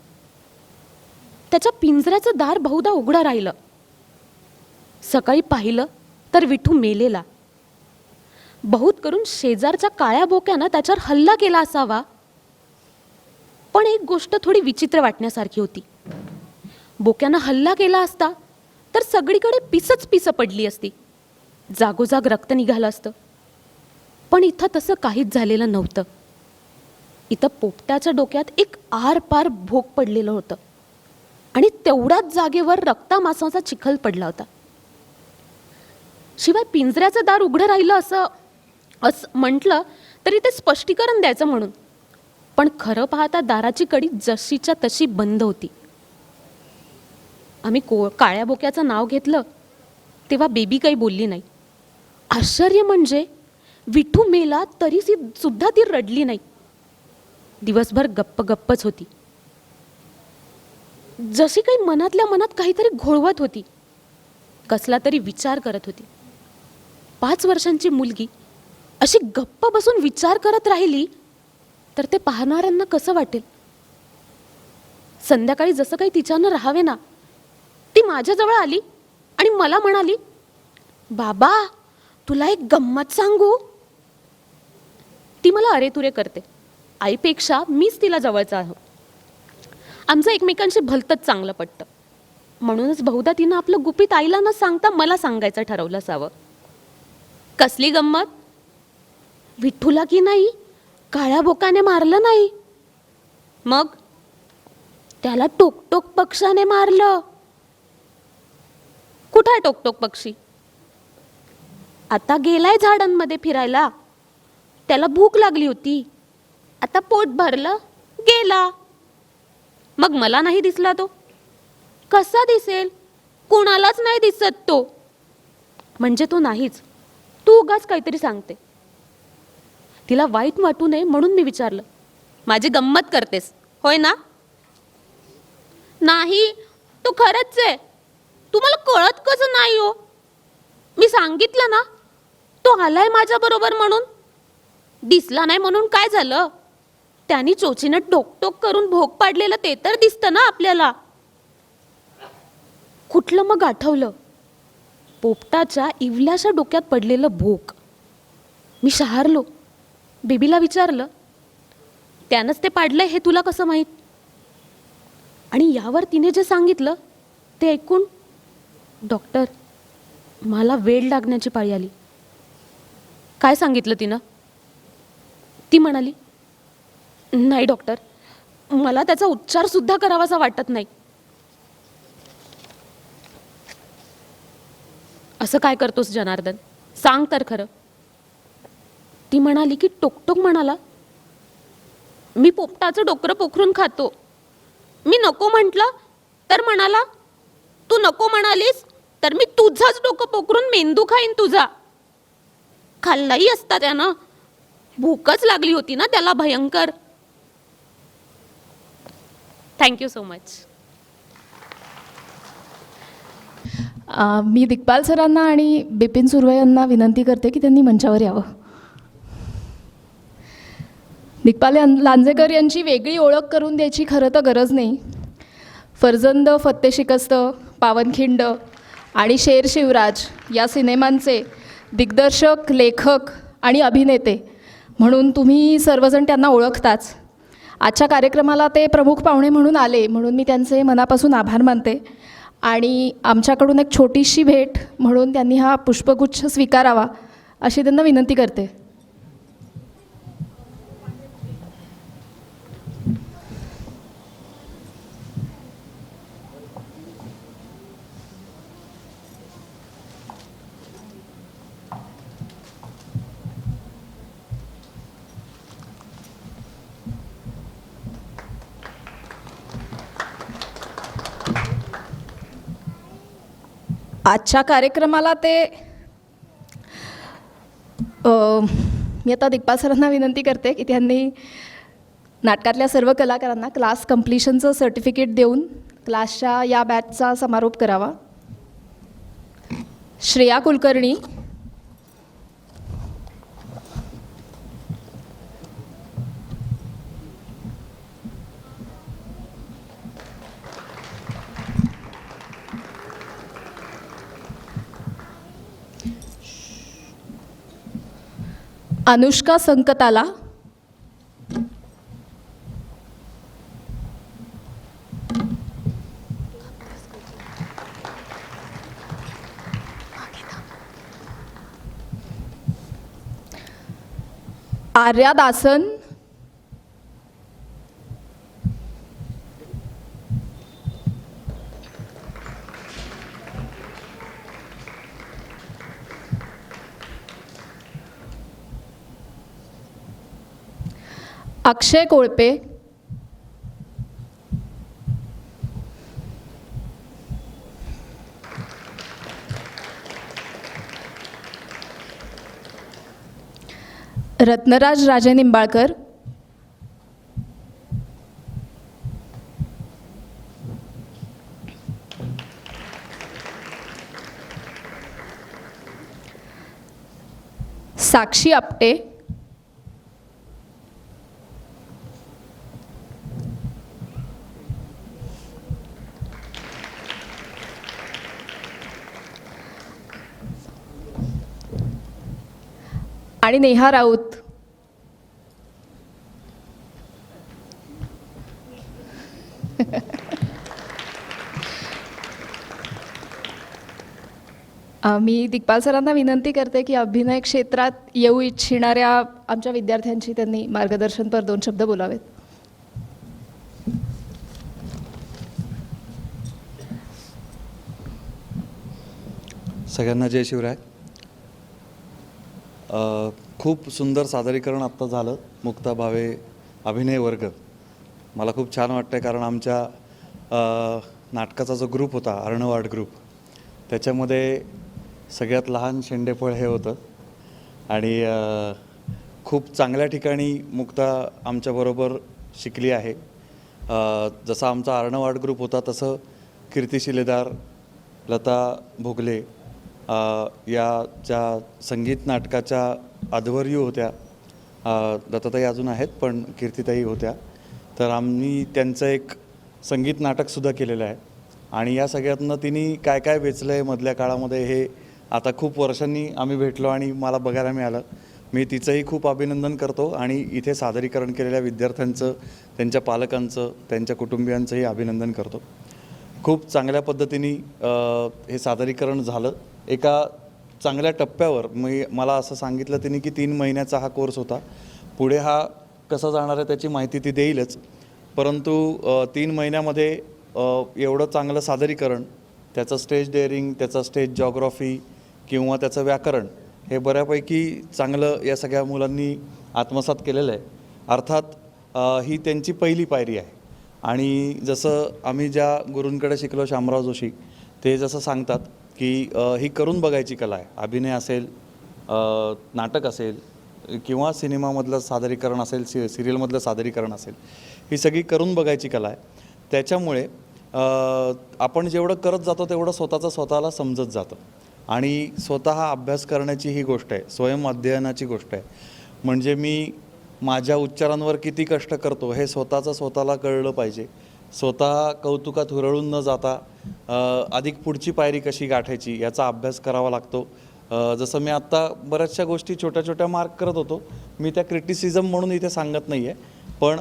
त्याच्या पिंजऱ्याचं दार बहुधा उघडं राहिलं. सकाळी पाहिलं तर विठू मेलेला. बहुत करून शेजारच्या काळ्या बोक्यानं त्याच्यावर हल्ला केला असावा. पण एक गोष्ट थोडी विचित्र वाटण्यासारखी होती. बोक्यानं हल्ला केला असता तर सगळीकडे पिसच पिसं पडली असती, जागोजाग रक्त निघालं असतं. पण इथं तसं काहीच झालेलं नव्हतं. इथं पोपट्याच्या डोक्यात एक आरपार भोग पडलेलं होतं आणि तेवढ्याच जागेवर रक्तामांसाचा चिखल पडला होता. शिवाय पिंजऱ्याचं दार उघडं राहिलं असं म्हटलं तरी ते स्पष्टीकरण द्यायचं म्हणून. पण खरं पाहता दाराची कडी जशीच्या तशी बंद होती. आम्ही काळ्या बोक्याचं नाव घेतलं तेव्हा बेबी काही बोलली नाही. आश्चर्य म्हणजे विठू मेला तरी सुद्धा ती रडली नाही. दिवसभर गप्पच होती, जशी काही मनातल्या मनात काहीतरी घोळवत होती, कसला तरी विचार करत होती. 5 वर्षांची मुलगी अशी गप्प बसून विचार करत राहिली तर ते पाहणाऱ्यांना कसं वाटेल. संध्याकाळी जसं काही तिच्यानं राहावे ना, ती माझ्याजवळ आली आणि मला म्हणाली, बाबा तुला एक गंमत सांगू. ती मला अरेतुरे करते. आईपेक्षा मीच तिला जवळचा आहो. आमचं एकमेकांशी भलतंच चांगलं पटतं. म्हणूनच बहुधा तिनं आपलं गुपित आईला न सांगता मला सांगायचं ठरवलं असावं. कसली गंमत? विठ्ठूला की नाही काळ्या बोकाने मारलं नाही, मग त्याला टोकटोक पक्षाने मारलं. कुठं आहे टोकटोक पक्षी? आता गेलाय झाडांमध्ये फिरायला. त्याला भूक लागली होती, आता पोट भरलं गेला. मग मला नाही दिसला तो? कसा दिसेल? कोणालाच नाही दिसत तो. म्हणजे तो नाहीच, तू उगाच काहीतरी सांगते. तिला वाईट वाटू नये म्हणून मी विचारलं, माझी गंमत करतेस होय ना? नाही, तो खरंच आहे. तुम्हाला कळत कसं नाही हो? मी सांगितलं ना, तो आलाय माझ्या बरोबर म्हणून. दिसला नाही म्हणून काय झालं? त्यांनी चोचीनं टोकटोक करून भोग पाडलेलं ते तर दिसतं ना आपल्याला. कुठलं मग आठवलं? पोपटाच्या इवल्याच्या डोक्यात पडलेलं भोग. मी शहारलो. बेबीला विचारलं, त्यानंच ते पाडलंय हे तुला कसं माहीत? आणि यावर तिने जे सांगितलं ते ऐकून, डॉक्टर, मला वेळ लागण्याची पाळी आली. काय सांगितलं तिनं? ती म्हणाली, नाही डॉक्टर, मला त्याचा उच्चार सुद्धा करावासा वाटत नाही. असं काय करतोस जनार्दन? सांग तर खरं. ती म्हणाली की टोकटोक म्हणाला, मी पोपटाचं डोकरं पोखरून खातो. मी नको म्हटलं तर म्हणाला, तू नको म्हणालीस तर मी तुझाच डोकं पोखरून मेंदू खाईन तुझा. खाल्लाही असता त्यानं. भूकच लागली होती ना त्याला भयंकर. Thank you so much. मी दिग्पाल सरांना आणि बिपिन सुर्वे यांना विनंती करते की त्यांनी मंचावर यावं. दिग्पाल लांजेकर यांची वेगळी ओळख करून द्यायची खरं तर गरज नाही. फर्जंद, फत्ते शिकस्त, पावनखिंड आणि शेर शिवराज या सिनेमांचे दिग्दर्शक, लेखक आणि अभिनेते म्हणून तुम्ही सर्वजण त्यांना ओळखताच. आजच्या कार्यक्रमाला ते प्रमुख पाहुणे म्हणून आले म्हणून मी त्यांचे मनापासून आभार मानते. आणि आमच्याकडून एक छोटीशी भेट म्हणून त्यांनी हा पुष्पगुच्छ स्वीकारावा अशी त्यांना विनंती करते. आजच्या कार्यक्रमाला ते मी आता दिग्पाल सरांना विनंती करते की त्यांनी नाटकातल्या सर्व कलाकारांना क्लास कम्प्लिशनचं सर्टिफिकेट देऊन क्लासच्या या बॅचचा समारोप करावा. श्रेया कुलकर्णी, अनुष्का संकताला, आर्या दासन, अक्षय कोळपे, रत्नराज राजे निंबाळकर, साक्षी आपटे, आणि नेहा राऊत. मी दिग्पाल सरांना विनंती करते की अभिनय क्षेत्रात येऊ इच्छिणाऱ्या आमच्या विद्यार्थ्यांची त्यांनी मार्गदर्शनपर 2 शब्द बोलावेत. सगळ्यांना जय शिवराय. खूप सुंदर सादरीकरण आत्ता झालं. मुक्ता भावे अभिनय वर्ग. मला खूप छान वाटतं आहे कारण आमच्या नाटकाचा जो ग्रुप होता, अर्णव ग्रुप, त्याच्यामध्ये सगळ्यात लहान शेंडेफळ हे होतं आणि खूप चांगल्या ठिकाणी मुक्ता आमच्याबरोबर शिकली आहे. जसा आमचा अर्णवाड ग्रुप होता तसं कीर्ती शिलेदार, लता भोगले या ज्या संगीत नाटकाच्या अध्वर्यू होत्या, लताताई अजून आहेत पण कीर्तीताई होत्या, तर आम्ही त्यांचं एक संगीत नाटकसुद्धा केलेलं आहे. आणि या सगळ्यातनं तिने काय काय वेचलं आहे मधल्या काळामध्ये हे आता खूप वर्षांनी आम्ही भेटलो आणि मला बघायला मिळालं. मी तिचंही खूप अभिनंदन करतो आणि इथे सादरीकरण केलेल्या विद्यार्थ्यांचं, त्यांच्या पालकांचं, त्यांच्या कुटुंबियांचंही अभिनंदन करतो. खूप चांगल्या पद्धतीने हे सादरीकरण झालं. एका चांगल्या टप्प्यावर मला असं सांगितलं तिने की 3 महिन्याचा हा कोर्स होता. पुढे हा कसा जाणार आहे त्याची माहिती ती देईलच, परंतु 3 महिन्यामध्ये एवढं चांगलं सादरीकरण, त्याचं स्टेज डेअरिंग, त्याचं स्टेज जॉग्रॉफी किंवा त्याचं व्याकरण हे बऱ्यापैकी चांगलं या सगळ्या मुलांनी आत्मसात केलेलं आहे. अर्थात ही त्यांची पहिली पायरी आहे. आणि जसं आम्ही ज्या गुरूंकडे शिकलो, शामराव जोशी, ते जसं सांगतात की ही करून बघायची कला आहे. अभिनय असेल, नाटक असेल किंवा सिनेमामधलं सादरीकरण असेल, सिरियलमधलं सादरीकरण असेल, ही सगळी करून बघायची कला आहे. त्याच्यामुळे आपण जेवढं करत जातो तेवढं स्वतःला समजत जातं. आणि स्वतः अभ्यास करण्याची ही गोष्ट आहे, स्वयं अध्ययनाची गोष्ट आहे. म्हणजे मी माझ्या उच्चारांवर किती कष्ट करतो हे स्वतःला कळलं पाहिजे. स्वतः कौतुकात हुरळून न जाता अधिक पुढची पायरी कशी गाठायची याचा अभ्यास करावा लागतो. जसं मी आत्ता बऱ्याचशा गोष्टी छोट्या छोट्या मार्क करत होतो, मी त्या क्रिटिसिझम म्हणून इथे सांगत नाही आहे, पण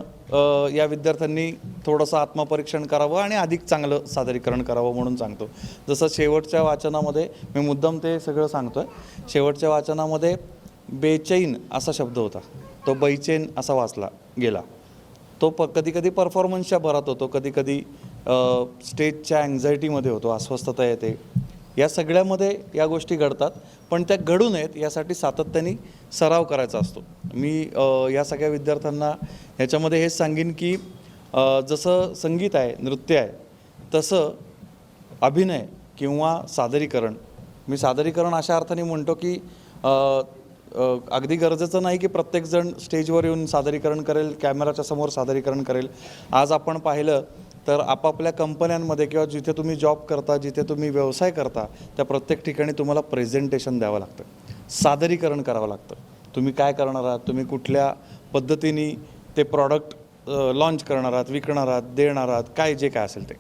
या विद्यार्थ्यांनी थोडंसं आत्मपरीक्षण करावं आणि अधिक चांगलं सादरीकरण करावं म्हणून सांगतो. जसं शेवटच्या वाचनामध्ये मी मुद्दाम ते सगळं सांगतो आहे. शेवटच्या वाचनामध्ये बेचैन असा शब्द होता, तो बैचैन असा वाचला गेला. तो कधी कधी परफॉर्मन्सच्या भरात होतो, कधी कधी स्टेजच्या अँझायटीमध्ये होतो, अस्वस्थता येते. या सगळ्यामध्ये या गोष्टी घडतात, पण त्या घडू नयेत यासाठी सातत्याने सराव करायचा असतो. मी या सगळ्या विद्यार्थ्यांना ह्याच्यामध्ये हेच सांगेन की जसं संगीत आहे, नृत्य आहे, तसं अभिनय किंवा सादरीकरण, मी सादरीकरण अशा अर्थाने म्हणतो की अगदी गरजेचं नाही की प्रत्येकजण स्टेजवर येऊन सादरीकरण करेल, कॅमेराच्या समोर सादरीकरण करेल. आज आपण पाहिलं तर आपापल्या कंपन्यांमध्ये किंवा जिथे तुम्ही जॉब करता, जिथे तुम्ही व्यवसाय करता, त्या प्रत्येक ठिकाणी तुम्हाला प्रेझेंटेशन द्यावं लागतं, सादरीकरण करावं लागतं. तुम्ही काय करणार आहात, तुम्ही कुठल्या पद्धतीने ते प्रॉडक्ट लॉन्च करणार आहात, विकणार आहात, देणार आहात, काय जे काय असेल ते.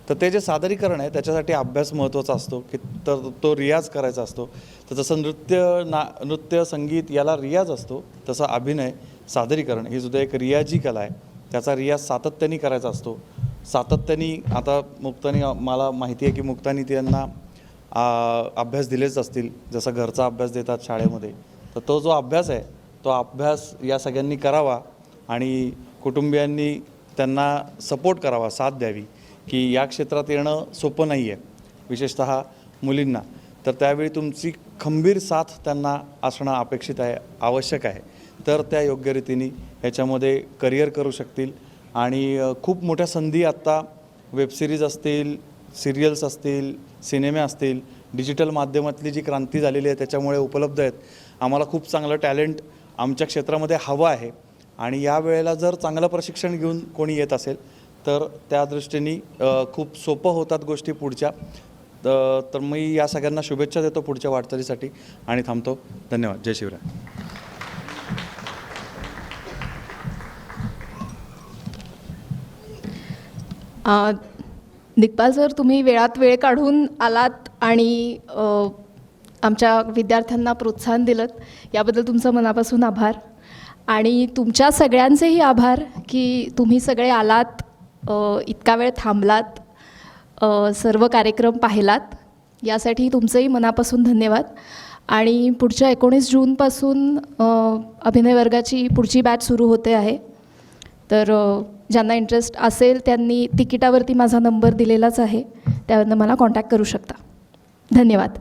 तर ते जे सादरीकरण आहे त्याच्यासाठी अभ्यास महत्त्वाचा असतो की तर तो रियाज करायचा असतो. तर जसं नृत्य संगीत याला रियाज असतो, तसं अभिनय सादरीकरण ही सुद्धा एक रियाजी कला आहे. त्याचा रियाज सातत्याने करायचा असतो. सातत्याने आता मुक्तानी, मला माहिती आहे की मुक्तानी त्यांना अभ्यास दिलेच असतील, जसं घरचा अभ्यास देतात शाळेमध्ये, तर तो जो अभ्यास आहे तो अभ्यास या सगळ्यांनी करावा आणि कुटुंबियांनी त्यांना सपोर्ट करावा, साथ द्यावी की या क्षेत्रात येणं सोपं नाही आहे, विशेषतः मुलींना. तर त्यावेळी तुमची खंबीर साथ त्यांना असणं अपेक्षित आहे, आवश्यक आहे. तर त्या योग्य रीतीने ह्याच्यामध्ये करिअर करू शकतील. आणि खूप मोठ्या संधी आत्ता वेबसिरीज असतील, सिरियल्स असतील, सिनेमे असतील, डिजिटल माध्यमातली जी क्रांती झालेली आहे त्याच्यामुळे उपलब्ध आहेत. आम्हाला खूप चांगलं टॅलेंट आमच्या क्षेत्रामध्ये हवं आहे आणि या वेळेला जर चांगलं प्रशिक्षण घेऊन कोणी येत असेल तर त्या दृष्टीने खूप सोपं होतात गोष्टी पुढच्या. तर मी या सगळ्यांना शुभेच्छा देतो पुढच्या वाटचालीसाठी आणि थांबतो. धन्यवाद. जय शिवराय. दिग्पाल सर, तुम्ही वेळात वेळ काढून आलात आणि आमच्या विद्यार्थ्यांना प्रोत्साहन दिलं, याबद्दल तुमचं मनापासून आभार. आणि तुमच्या सगळ्यांचेही आभार की तुम्ही सगळे आलात, इतका वेळ थांबलात, सर्व कार्यक्रम पाहिलात, यासाठी तुमचंही मनापासून धन्यवाद. आणि पुढच्या 19 जूनपासून अभिनय वर्गाची पुढची बॅच सुरू होते आहे. तर ज्यांना इंटरेस्ट असेल त्यांनी तिकिटावरती माझा नंबर दिलेलाच आहे, त्यावरनं मला कॉन्टॅक्ट करू शकता. धन्यवाद.